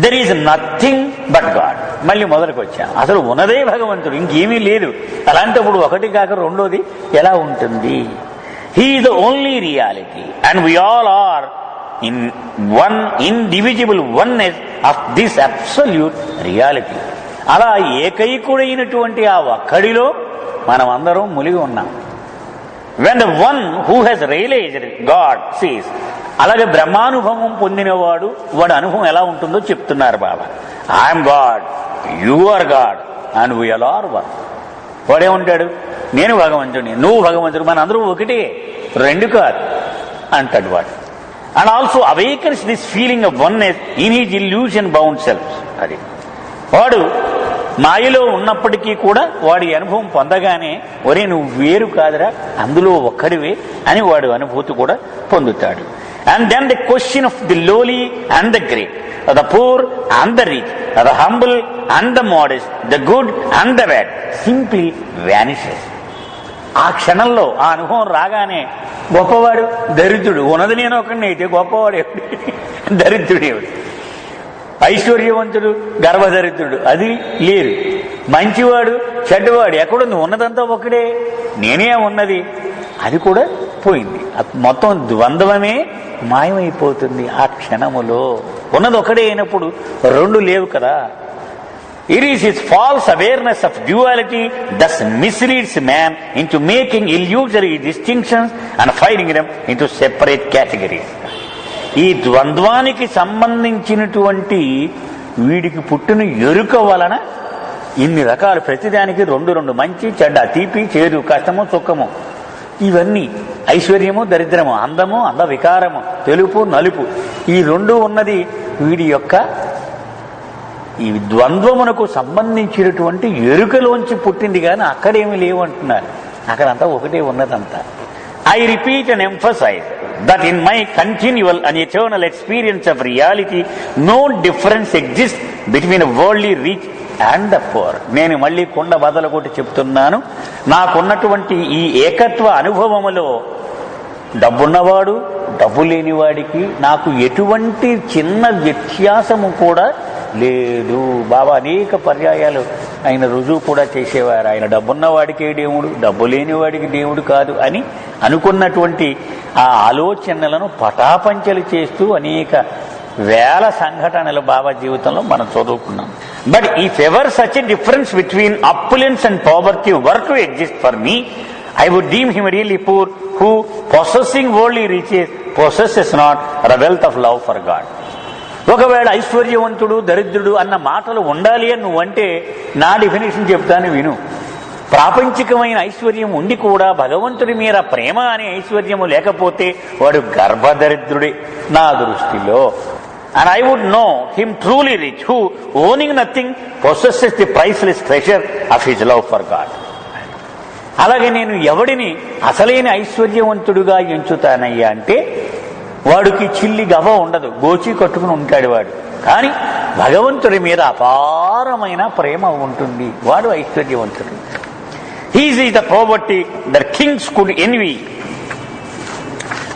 There is nothing but God. మళ్ళీ మొదలుకు వచ్చాను, అసలు ఉన్నదే భగవంతుడు, ఇంకేమీ లేదు. అలాంటప్పుడు ఒకటి కాక రెండోది ఎలా ఉంటుంది? He is the only reality and we all are in one indivisible oneness of this absolute reality. అలా ఏకైకుడైనటువంటి ఆ ఒక్కడిలో మనం అందరం మునిగి ఉన్నాం. when the one who has realized God sees, అలాగే బ్రహ్మానుభవం పొందినవాడు వాడి అనుభవం ఎలా ఉంటుందో చెప్తున్నారు Baba. I'm God, you are God and we all are one. వాడేమంటాడు? నేను భగవంతుడిని, నువ్వు భగవంతుడు, మన అందరూ ఒకటే, రెండు కాదు అంటాడు వాడు. And also awakens this feeling of oneness in his illusion bound self. అది వాడు మాయలో ఉన్నప్పటికీ కూడా వాడి అనుభవం పొందగానే ఒరే నువ్వు వేరు కాదురా, అందులో ఒక్కడివే అని వాడు అనుభూతి కూడా పొందుతాడు. And then the question of the lowly and the great, the poor and the rich, the humble and the modest, the good and the bad simply vanishes. ఆ క్షణంలో ఆ అనుభవం రాగానే గొప్పవాడు దరిద్రుడు, ఉన్నది నేను ఒకడిని అయితే గొప్పవాడు ఎవడు? దరిద్రుడు ఎవడు? ఐశ్వర్యవంతుడు గర్భదరిద్రుడు అది లేదు. మంచివాడు చెడ్డవాడు ఎక్కడుంది? ఉన్నదంతా ఒకడే, నేనే ఉన్నది, అది కూడా పోయింది. మొత్తం ద్వంద్వమే మాయమైపోతుంది ఆ క్షణములో. ఉన్నది ఒకడే అయినప్పుడు రెండు లేవు కదా. It is his false awareness of duality thus misleads man into making illusory distinctions and finding them into separate categories. ఈ ద్వంద్వానికి సంబంధించినటువంటి వీడికి పుట్టిన ఎరుక వలన ఇన్ని రకాలు, ప్రతిదానికి రెండు, మంచి చెడ్డ, తీపి చేదు, కష్టము సుఖము, ఇవన్నీ ఐశ్వర్యము దరిద్రము, అందము అంద వికారము, తెలుపు నలుపు, ఈ రెండు ఉన్నది వీడి యొక్క ఈ ద్వంద్వమునకు సంబంధించినటువంటి ఎరుకలోంచి పుట్టింది. కానీ అక్కడేమి లేవంటున్నారు, అక్కడంతా ఒకటే ఉన్నదంతా. I repeat and emphasize that in my continual and eternal experience of reality no difference exists between a worldly rich and the poor. నేను మళ్ళీ కొండ బదలు కొట్టి చెప్తున్నాను, నాకున్నటువంటి ఈ ఏకత్వ అనుభవములో డబ్బున్నవాడు డబ్బు లేనివాడికి నాకు ఎటువంటి చిన్న వ్యత్యాసము కూడా లేదు. బాబా అనేక పర్యాయాలు ఆయన రుజువు కూడా చేసేవారు. ఆయన డబ్బున్నవాడికే దేవుడు, డబ్బు లేనివాడికి దేవుడు కాదు అని అనుకున్నటువంటి ఆ ఆలోచనలను పటాపంచలు చేస్తూ అనేక వేల సంఘటనలు బాబా జీవితంలో మనం చదువుకున్నాం. But if ever such a difference between affluence and poverty were to exist for me, I would deem him really poor who, possessing worldly riches, possesses not the wealth of love for God. ఒకవేళ ఐశ్వర్యవంతుడు దరిద్రుడు అన్న మాటలు ఉండాలి అని నువ్వంటే నా definition చెప్తాను విను. ప్రాపంచికమైన ఐశ్వర్యం ఉండి కూడా భగవంతుడి మీద ప్రేమ అనే ఐశ్వర్యము లేకపోతే వాడు గర్భదరిద్రుడే నా దృష్టిలో. And I would know him truly rich who, owning nothing, possesses the priceless treasure of his love for God. అలాగే నేను ఎవడిని అసలైన ఐశ్వర్యవంతుడుగా ఎంచుతానయ్యా అంటే వాడికి చిల్లి గవ ఉండదు, గోచి కట్టుకుని ఉంటాడు వాడు. కానీ భగవంతుడి మీద అపారమైన ప్రేమ ఉంటుంది, వాడు ఐశ్వర్యవంతుడు. His is the poverty that kings could envy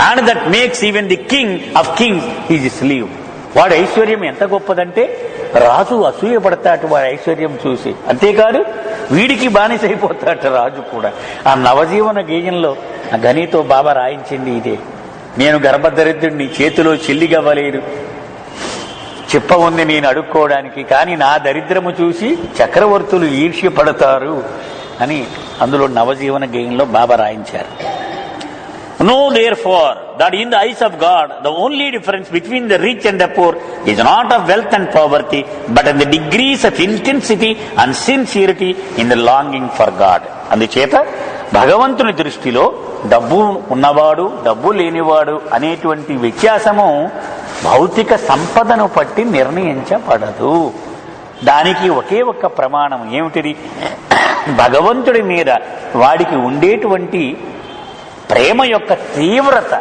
and that makes even the king of kings his slave. వాడు ఐశ్వర్యం ఎంత గొప్పదంటే రాజు అసూయపడతాడు వాడి ఐశ్వర్యం చూసి. అంతేకాదు వీడికి బానిసైపోతాడు రాజు కూడా. ఆ నవజీవన గేయంలో ఆ గనితో బాబా రాయించింది ఇదే. నేను గర్భదరిద్రుడిని, చేతిలో చెల్లిగవ్వలేదు, చిప్ప ఉంది నేను అడుక్కోవడానికి, కానీ నా దరిద్రము చూసి చక్రవర్తులు ఈర్ష్యపడతారు అని అందులో నవజీవన గేయంలో బాబా రాయించారు. Know therefore that in the eyes of God the only difference between the rich and the poor is not of wealth and poverty, but in the degrees of intensity and sincerity in the longing for God. అందుచేత భగవంతుని దృష్టిలో డబ్బు ఉన్నవాడు డబ్బు లేనివాడు అనేటువంటి వ్యత్యాసము భౌతిక సంపదను బట్టి నిర్ణయించబడదు. దానికి ఒకే ఒక్క ప్రమాణం ఏమిటిది? భగవంతుడి మీద వాడికి ఉండేటువంటి ప్రేమ యొక్క తీవ్రత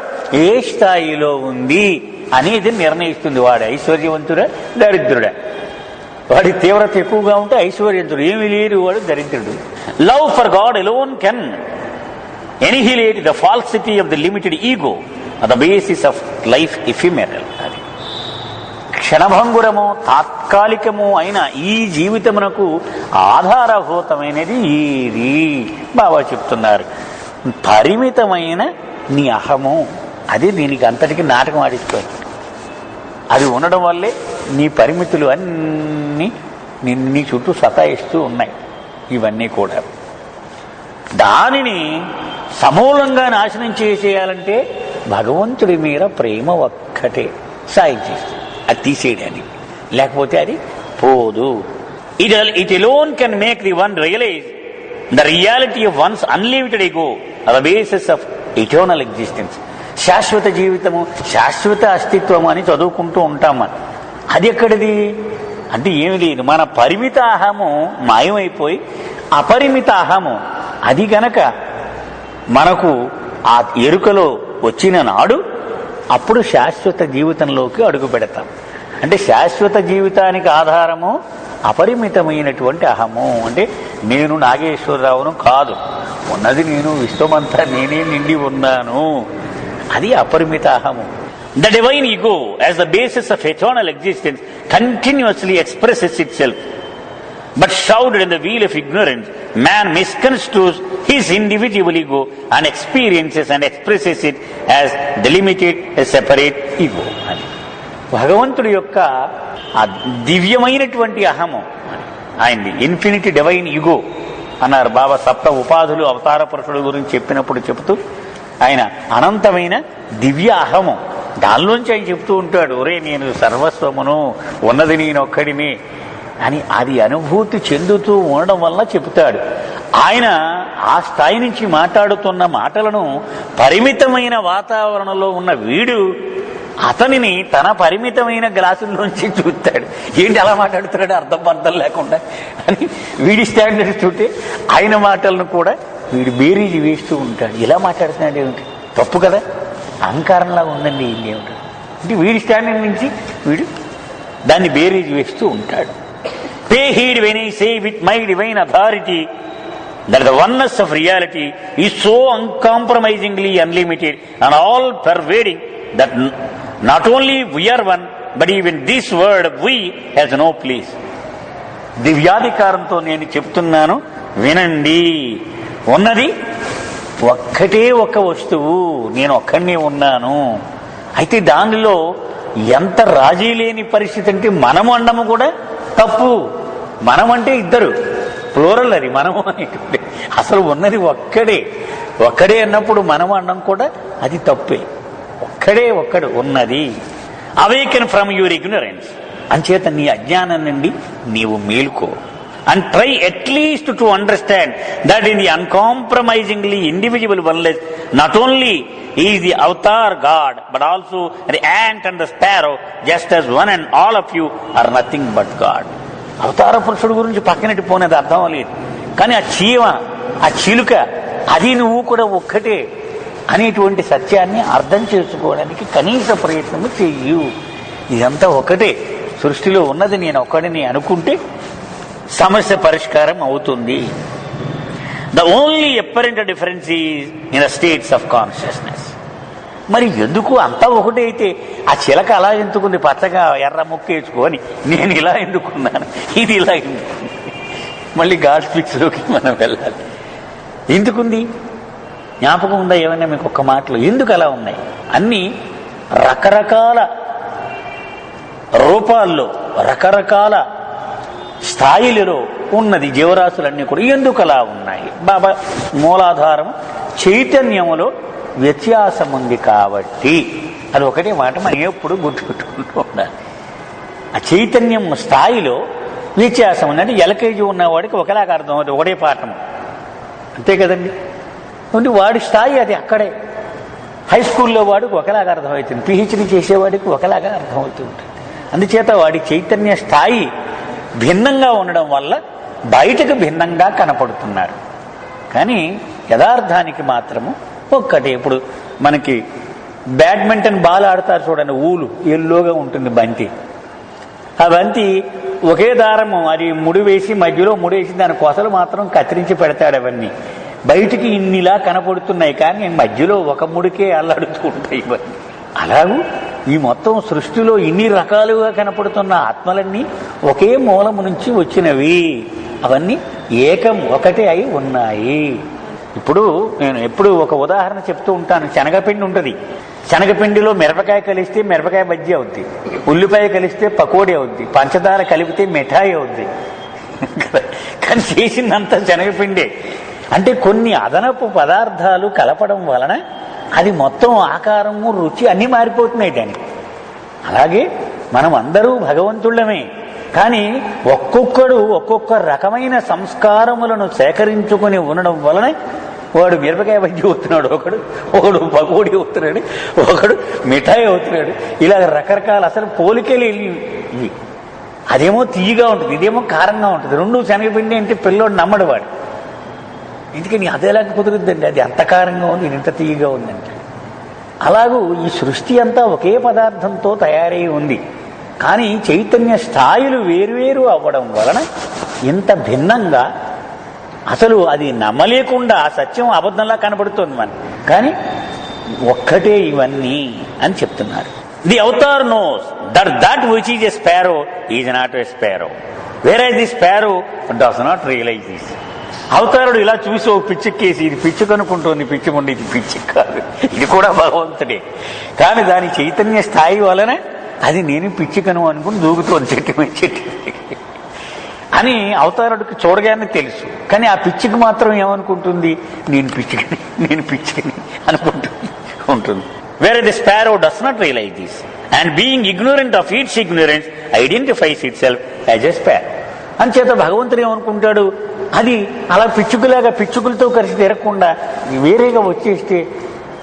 ఏ స్థాయిలో ఉంది అనేది నిర్ణయిస్తుంది. వాడు ఐశ్వర్యవంతుడా దరిద్రుడా? వాడి తీవ్రత ఎక్కువగా ఉంటే ఐశ్వర్యవంతుడు, ఏమి లేరు వాడు దరిద్రుడు. Love for God alone can annihilate the falsity of the limited ego on the basis of life ephemeral. అది క్షణభంగురము తాత్కాలికము అయిన ఈ జీవితమునకు ఆధారభూతమైనది ఏది బాబా చెప్తున్నారు. పరిమితమైన నీ అహము, అది దీనికి అంతటికి నాటకం ఆడిస్తుంది. అది ఉండడం వల్లే నీ పరిమితులు అన్నీ నీ చుట్టూ సతాయిస్తూ ఉన్నాయి. ఇవన్నీ కూడా దానిని సమూలంగా నాశనం చేసేయాలంటే భగవంతుడి మీద ప్రేమ ఒక్కటే సాయం చేస్తుంది అది తీసేయడానికి, లేకపోతే అది పోదు. It alone can make the one realize the reality of one's unlimited ego on the basis of eternal existence. శాశ్వత జీవితము, శాశ్వత అస్తిత్వము అని చదువుకుంటూ ఉంటాం. అది ఎక్కడిది అంటే ఏమి లేదు, మన పరిమిత అహము మాయమైపోయి అపరిమిత అహము అది గనక మనకు ఆ ఎరుకలో వచ్చిన నాడు అప్పుడు శాశ్వత జీవితంలోకి అడుగు పెడతాం. అంటే శాశ్వత జీవితానికి ఆధారము అపరిమితమైనటువంటి అహము. అంటే నేను నాగేశ్వరరావును కాదు, ఉన్నది నేను, విశ్వమంతా నేనే నిండి ఉన్నాను, అది అపరిమిత అహము. The divine ego as the basis of eternal existence continuously expresses itself, but shrouded in the veil of ignorance, man misconstrues his individual ego and experiences and expresses it as delimited, a separate ego. భగవంతుడి యొక్క ఆ దివ్యమైనటువంటి అహము ఆయనది infinity divine ego అన్నారు బాబా. సప్త ఉపాధులు అవతార పురుషుడు గురించి చెప్పినప్పుడు చెబుతూ ఆయన అనంతమైన దివ్య అహము, దానిలోంచి ఆయన చెప్తూ ఉంటాడు, ఒరే నేను సర్వస్వమును, ఉన్నది నేను ఒక్కడిని అని అది అనుభూతి చెందుతూ ఉండడం వల్ల చెబుతాడు. ఆయన ఆ స్థాయి నుంచి మాట్లాడుతున్న మాటలను పరిమితమైన వాతావరణంలో ఉన్న వీడు అతనిని తన పరిమితమైన గ్లాసుల్లోంచి చూస్తాడు. ఏంటి అలా మాట్లాడుతున్నాడు అర్థం లేకుండా అని వీడి స్టాండర్డ్స్ చూస్తే ఆయన మాటలను కూడా వీడు బేరీజు వేస్తూ ఉంటాడు. ఇలా మాట్లాడుతున్నాడు ఏమిటి, తప్పు కదా, అహంకారంలాగా ఉందండి ఇది ఏమిటి అంటే వీడి స్టాండర్డ్ నుంచి వీడు దాన్ని బేరీజు వేస్తూ ఉంటాడు. Pay heed when I say with my divine authority that the oneness of reality is so uncompromisingly unlimited and all pervading that not only we are one, but even this word we has no place. దివ్యాధికారంతో నేను చెప్తున్నాను, వినండి. ఉన్నది ఒక్కటే ఒక వస్తువు, నేను ఒక్కడినే ఉన్నాను. అయితే దానిలో ఎంత రాజీ లేని పరిస్థితి అంటే మనము అనడము కూడా తప్పు. మనం అంటే ఇద్దరు, ప్లూరల్ అది మనము అనేటువంటి. అసలు ఉన్నది ఒక్కడే అన్నప్పుడు మనం అనడం కూడా అది తప్పే. ఒక్కడు ఉన్నది. అవేకన్ ఫ్రమ్ యువర్ ఇగ్నరెన్స్, అంచేత నీ అజ్ఞానం నుండి నీవు మేలుకో. And try at least to understand that in the uncompromisingly indivisible oneness, not only is the avatar God, but also the ant and the sparrow, just as one and all of you are nothing but God. అవతార పురుషుడు గురించి పక్కనట్టు పోనేది అర్థం లేదు, కానీ ఆ చీమ, ఆ చిలుక, అది నువ్వు కూడా ఒక్కటే అనేటువంటి సత్యాన్ని అర్థం చేసుకోవడానికి కనీస ప్రయత్నము చెయ్యు. ఇదంతా ఒకటే, సృష్టిలో ఉన్నది నేను ఒక్కడిని అనుకుంటే సమస్య పరిష్కారం అవుతుంది. The only apparent difference is in the states of consciousness. మరి ఎందుకు అంతా ఒకటే అయితే ఆ చిలక అలా ఎందుకుంది, పచ్చగా ఎర్ర ముక్క వేసుకొని, నేను ఇలా ఎందుకున్నాను, ఇది ఇలా ఎందుకుంది? మళ్ళీ గాడ్ స్పిక్స్లోకి మనం వెళ్ళాలి. ఎందుకుంది? జ్ఞాపకం ఉందా ఏమైనా మీకు ఒక్క మాటలో? ఎందుకు అలా ఉన్నాయి? అన్నీ రకరకాల రూపాల్లో, రకరకాల స్థాయిలలో ఉన్నది జీవరాశులన్నీ కూడా. ఎందుకు అలా ఉన్నాయి? బాబా మూలాధారం చైతన్యములో వ్యత్యాసం ఉంది కాబట్టి. అది ఒకటే మాట మనం ఎప్పుడు గుర్తుపెట్టుకుంటూ ఉండాలి. ఆ చైతన్యం స్థాయిలో వ్యత్యాసం ఉంది. అంటే ఎల్కేజీ ఉన్నవాడికి ఒకలాగా అర్థం అవుతుంది, ఒకటే పాఠము, అంతే కదండి. వాడి స్థాయి అది అక్కడే. హై స్కూల్లో వాడికి ఒకలాగా అర్థమవుతుంది, పిహెచ్డీ చేసేవాడికి ఒకలాగా అర్థమవుతుంది. అందుచేత వాడి చైతన్య స్థాయి భిన్నంగా ఉండడం వల్ల బయటకు భిన్నంగా కనపడుతున్నారు, కానీ యథార్థానికి మాత్రము ఒక్కటే. ఇప్పుడు మనకి బ్యాడ్మింటన్ బాల్ ఆడతారు చూడండి, ఊలు ఎల్లోగా ఉంటుంది బంతి. ఆ బంతి ఒకే దారము, అది ముడి వేసి మధ్యలో ముడేసి దాని కొసలు మాత్రం కత్తిరించి పెడతాడు. అవన్నీ బయటికి ఇన్నిలా కనపడుతున్నాయి, కానీ మధ్యలో ఒక ముడికే అల్లాడుతూ ఉంటాయి ఇవన్నీ. అలాగూ ఈ మొత్తం సృష్టిలో ఇన్ని రకాలుగా కనపడుతున్న ఆత్మలన్నీ ఒకే మూలము నుంచి వచ్చినవి. అవన్నీ ఏకం, ఒకటే అయి ఉన్నాయి. ఇప్పుడు నేను ఎప్పుడు ఒక ఉదాహరణ చెప్తూ ఉంటాను. శనగపిండి ఉంటుంది, శనగపిండిలో మిరపకాయ కలిస్తే మిరపకాయ బజ్జీ అవుద్ది, ఉల్లిపాయ కలిస్తే పకోడీ అవుద్ది, పంచదార కలిపితే మిఠాయి అవుద్ది. కానీ చేసిందంతా శనగపిండే. అంటే కొన్ని అదనపు పదార్థాలు కలపడం వలన అది మొత్తం ఆకారము, రుచి అన్నీ మారిపోతున్నాయి దానికి. అలాగే మనం అందరూ భగవంతుళ్ళమే, కానీ ఒక్కొక్కడు ఒక్కొక్క రకమైన సంస్కారములను సేకరించుకొని ఉండడం వలన వాడు మిరపకాయ బజ్జీ అవుతున్నాడు, ఒకడు పకోడీ అవుతున్నాడు, ఒకడు మిఠాయి అవుతున్నాడు. ఇలా రకరకాల అసలు పోలికలు ఇవి. అదేమో తీయగా ఉంటుంది, ఇదేమో కారంగా ఉంటుంది. రెండు శనగపిండి అంటే పిల్లోడు నమ్మడు వాడు. ఎందుకని అదేలాగా కుదురుద్దండి, అది అంత కారంగా ఉంది, ఇది ఇంత తీయగా ఉందంటే. అలాగూ ఈ సృష్టి అంతా ఒకే పదార్థంతో తయారై ఉంది, కానీ చైతన్య స్థాయిలు వేరువేరు అవ్వడం వలన ఇంత భిన్నంగా అసలు అది నమ్మలేకుండా సత్యం అబద్ధంలా కనబడుతుంది మనకి, కానీ ఒక్కటే ఇవన్నీ అని చెప్తున్నారు. The Avatar knows that which is a sparrow is not a sparrow, where the sparrow does not realise this. అవతారుడు ఇలా చూసి ఓ పిచ్చిక్కేసి ఇది పిచ్చి కనుక్కుంటుంది, పిచ్చి ఉండి ఇది పిచ్చి కాదు, ఇది కూడా భగవంతుడే. కానీ దాని చైతన్య స్థాయి వలన అది నేను పిచ్చికను అనుకుని దూకుతోంది చెట్టు అని అవతారుడికి చూడగానే తెలుసు. కానీ ఆ పిచ్చికి మాత్రం ఏమనుకుంటుంది? నేను పిచ్చికని అనుకుంటుంది ఉంటుంది. Where the sparrow does not realise this and being ignorant of its ignorance identifies it self as a sparrow. అంచేత భగవంతుడు ఏమనుకుంటాడు? అది అలా పిచ్చుకులాగా పిచ్చుకులతో కలిసి తిరగకుండా వేరేగా వచ్చేస్తే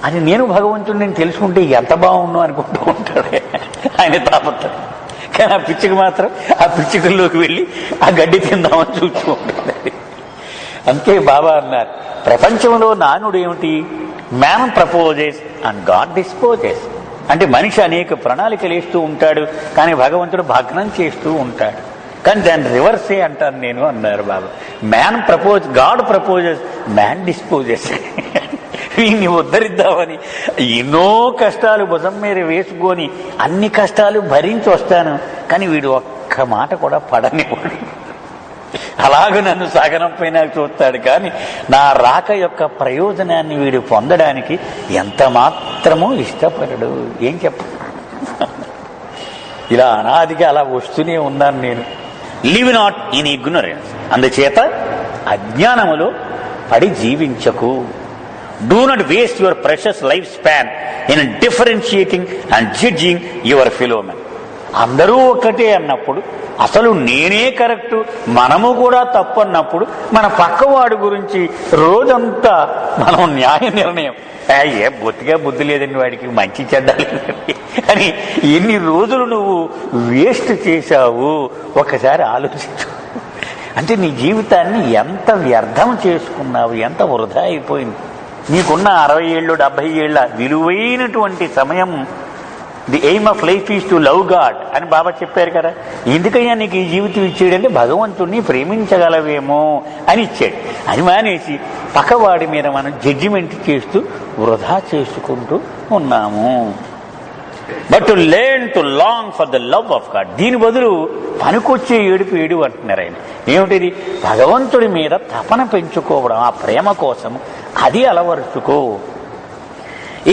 అది నేను భగవంతుడిని తెలుసుకుంటే ఎంత బాగుండు అనుకుంటూ ఉంటాడు ఆయన తాపత్రం. కానీ ఆ పిచ్చుకు మాత్రం ఆ పిచ్చుకల్లోకి వెళ్ళి ఆ గడ్డి తిందామని చూస్తూ ఉంటుంది. అంతే బాబా అన్నారు, ప్రపంచంలో నానుడు ఏమిటి? Man proposes and God disposes. అంటే మనిషి అనేక ప్రణాళికలు వేస్తూ ఉంటాడు, కానీ భగవంతుడు భగ్నం చేస్తూ ఉంటాడు. కానీ దాన్ని రివర్సే అంటాను నేను అన్నారు Baba. God proposes, man disposes. వీడిని ఉద్ధరిద్దామని ఎన్నో కష్టాలు భుజం మీద వేసుకొని అన్ని కష్టాలు భరించి వస్తాను, కానీ వీడు ఒక్క మాట కూడా పడనివ్వడు. అలాగ నన్ను సాగనంపైనా చూస్తాడు, కానీ నా రాక యొక్క ప్రయోజనాన్ని వీడు పొందడానికి ఎంత మాత్రమూ ఇష్టపడడు. ఏం చెప్ప ఇలా అనాదిగా అలా వస్తూనే ఉన్నాను నేను. లివ్ నాట్ ఇన్ ఇగ్నరెన్స్, అందుచేత అజ్ఞానములో పడి జీవించకు. Do not waste your precious life span in differentiating and judging your fellow men. అందరూ ఒకటే అన్నప్పుడు, అసలు నేనే కరెక్టు మనము కూడా తప్పు అన్నప్పుడు, మన పక్కవాడు గురించి రోజంతా మనం న్యాయ నిర్ణయం, ఏ బొత్తిగా బుద్ధి లేదండి వాడికి, మంచి చెడ్డ లేదండి అని ఎన్ని రోజులు నువ్వు వేస్ట్ చేశావు ఒకసారి ఆలోచించు. అంటే నీ జీవితాన్ని ఎంత వ్యర్థం చేసుకున్నావు, ఎంత వృధా అయిపోయింది. నీకున్న 60 ఏళ్ళు 70 ఏళ్ళ విలువైనటువంటి సమయం, the aim of life is to love God అని బాబా చెప్పారు కదా. ఎందుకయ్యా నీకు ఈ జీవితం ఇచ్చాడంటే భగవంతుడిని ప్రేమించగలవేమో అని ఇచ్చాడు. అని మానేసి పక్కవాడి మీద మనం జడ్జిమెంట్ చేస్తూ వృధా చేసుకుంటూ ఉన్నాము. But to learn to long for the love of God. దీని బదులు పనికొచ్చే ఏడు అంటున్నారు ఆయన. ఏమిటిది? భగవంతుడి మీద తపన పెంచుకోవడం, ఆ ప్రేమ కోసం అది అలవరుచుకో.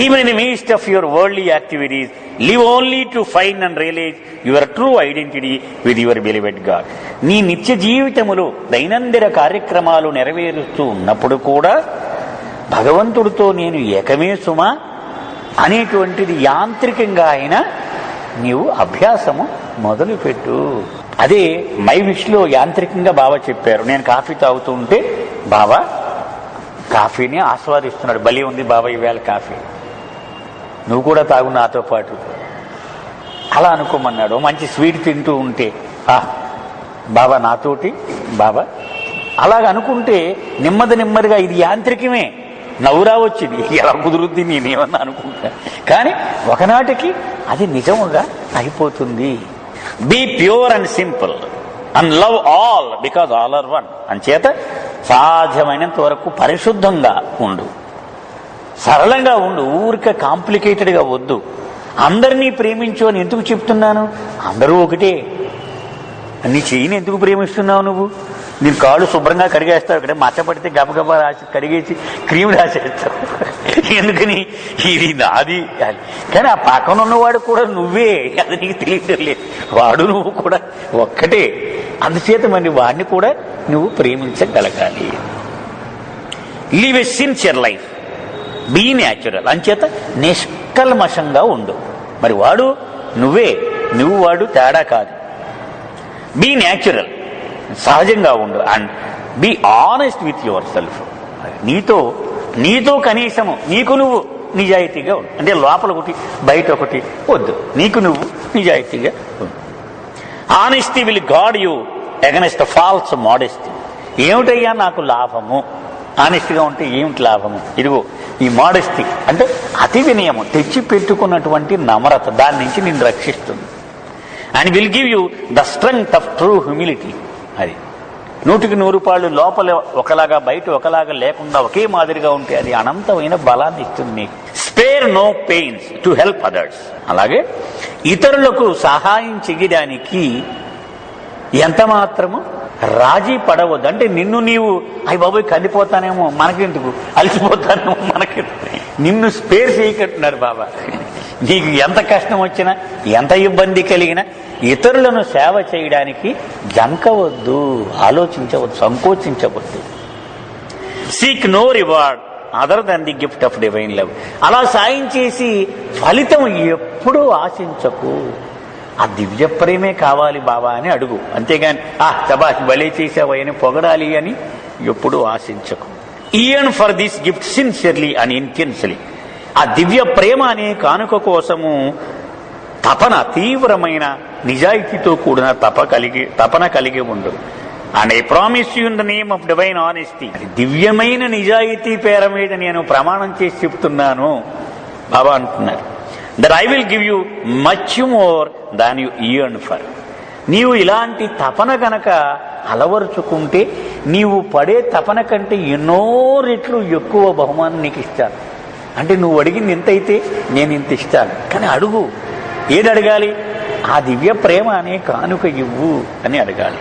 Even in the midst of your worldly activities, live only to find and realize your true identity with your beloved God. నీ నిత్య జీవితములో దైనందిన కార్యక్రమాలు నెరవేరుస్తూ ఉన్నప్పుడు కూడా భగవంతుడితో నేను ఏకమే సుమా అనేటువంటిది యాంత్రికంగా అయినా నీవు అభ్యాసము మొదలుపెట్టు. అదే మై విష్లో యాంత్రికంగా బాబా చెప్పారు. నేను కాఫీ తాగుతూ ఉంటే బాబా కాఫీని ఆస్వాదిస్తున్నాడు. బలి ఉంది బాబా ఈవేళ కాఫీ, నువ్వు కూడా తాగు నాతో పాటు అలా అనుకోమన్నాడు. మంచి స్వీట్ తింటూ ఉంటే బాబా నాతోటి బాబా అలాగ అనుకుంటే నెమ్మదిగా ఇది యాంత్రికమే, నవ్వురా వచ్చింది, ఎలా కుదురుద్ది నేనేమన్నా అనుకుంటా. కానీ ఒకనాటికి అది నిజముగా అయిపోతుంది. Be pure and simple and love all because all are one. అంచేత సాధ్యమైనంత వరకు పరిశుద్ధంగా ఉండు, సరళంగా ఉండు, ఊరికే కాంప్లికేటెడ్గా వద్దు. అందరినీ ప్రేమించు అని ఎందుకు చెప్తున్నాను? అందరూ ఒకటే. నీ చెయ్యిని ఎందుకు ప్రేమిస్తున్నావు నువ్వు? నీ కాళ్ళు శుభ్రంగా కడిగేస్తావు, ఇక్కడ మచ్చపడితే గబగబా రాసి కడిగేసి క్రీమ్ రాసేస్తావు. ఎందుకని? ఇది నాది. కానీ ఆ పక్కన ఉన్నవాడు కూడా నువ్వే, అది నీకు తెలియడం లేదు. వాడు నువ్వు కూడా ఒక్కటే. అందుచేత మరి వాడిని కూడా నువ్వు ప్రేమించగలగాలి. Live a sincere life, be natural. అంచేత నిష్కల్మషంగా ఉండు. మరి వాడు నువ్వే, నువ్వు వాడు తేడా కాదు. బీ న్యాచురల్, సహజంగా ఉండు. And be honest with your self. నీతో కనీసము నీకు నువ్వు నిజాయితీగా ఉండు. అంటే లోపల ఒకటి బయట ఒకటి వద్దు, నీకు నువ్వు నిజాయితీగా ఉండు. Honesty will guard you against false modesty. ఏమిటయ్యా నాకు లాభము? ఆనెస్ట్గా ఉంటే ఏమిటి లాభము? ఇదిగో ఈ మోడెస్టీ అంటే అతి వినయము, తెచ్చి పెట్టుకున్నటువంటి నమ్రత, దాని నుంచి నిన్ను రక్షిస్తుంది. And will give you the strength of true humility. అది 100కి 100 పాళ్ళు లోపల ఒకలాగా బయట ఒకలాగా లేకుండా ఒకే మాదిరిగా ఉంటే అది అనంతమైన బలాన్ని ఇస్తుంది నీకు. Spare no pains to help others. అలాగే ఇతరులకు సహాయం చేయడానికి ఎంత మాత్రము రాజీ పడవద్దు. అంటే నిన్ను నీవు అయ్యి బాబోయ్ కందిపోతానేమో మనకెందుకు, అలసిపోతానేమో మనకెందుకు, నిన్ను స్పేర్ చేయకంటున్నారు బాబా. నీకు ఎంత కష్టం వచ్చినా ఎంత ఇబ్బంది కలిగినా ఇతరులను సేవ చేయడానికి జంకవద్దు, ఆలోచించవద్దు, సంకోచించవద్దు. Seek no reward other than the gift of divine love. అలా సాయం చేసి ఫలితం ఎప్పుడూ ఆశించకు. ఆ దివ్య ప్రేమే కావాలి బాబా అని అడుగు, అంతేగాని శబాష్ భలే చేసావు అని పొగడాలి అని ఎప్పుడూ ఆశించకు. Yearn for this gift sincerely and intensely. ఆ దివ్య ప్రేమ అనే కానుక కోసము తపన, తీవ్రమైన నిజాయితీతో కూడిన తపన కలిగి ఉండు. And I promise you in the name of divine honesty. దివ్యమైన నిజాయితీ పేర మీద నేను ప్రమాణం చేసి చెప్తున్నాను బాబా అంటున్నారు. That I will give you much more than you yearn for. నీవు ఇలాంటి తపన గనక అలవరుచుకుంటే నీవు పడే తపన కంటే ఎన్నో రెట్లు ఎక్కువ బహుమానం నీకు ఇస్తాను. అంటే నువ్వు అడిగింది ఎంత అయితే నేను ఇంత ఇస్తాను, కానీ అడుగు. ఏది అడగాలి? ఆ దివ్య ప్రేమ అనే కానుక ఇవ్వు అని అడగాలి.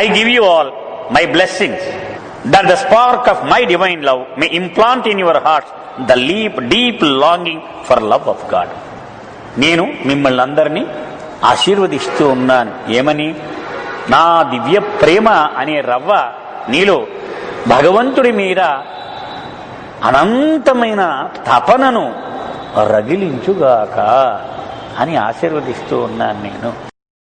I give you all my blessings that the spark of my divine love May implant in your hearts the deep longing for love of God. నేను మిమ్మల్ని అందరినీ ఆశీర్వదిస్తూ ఉన్నాను. ఏమని? నా దివ్య ప్రేమ అనే రవ్వ నీలో భగవంతుడి మీద అనంతమైన తపనను రగిలించుగాక అని ఆశీర్వదిస్తూ ఉన్నాను నేను.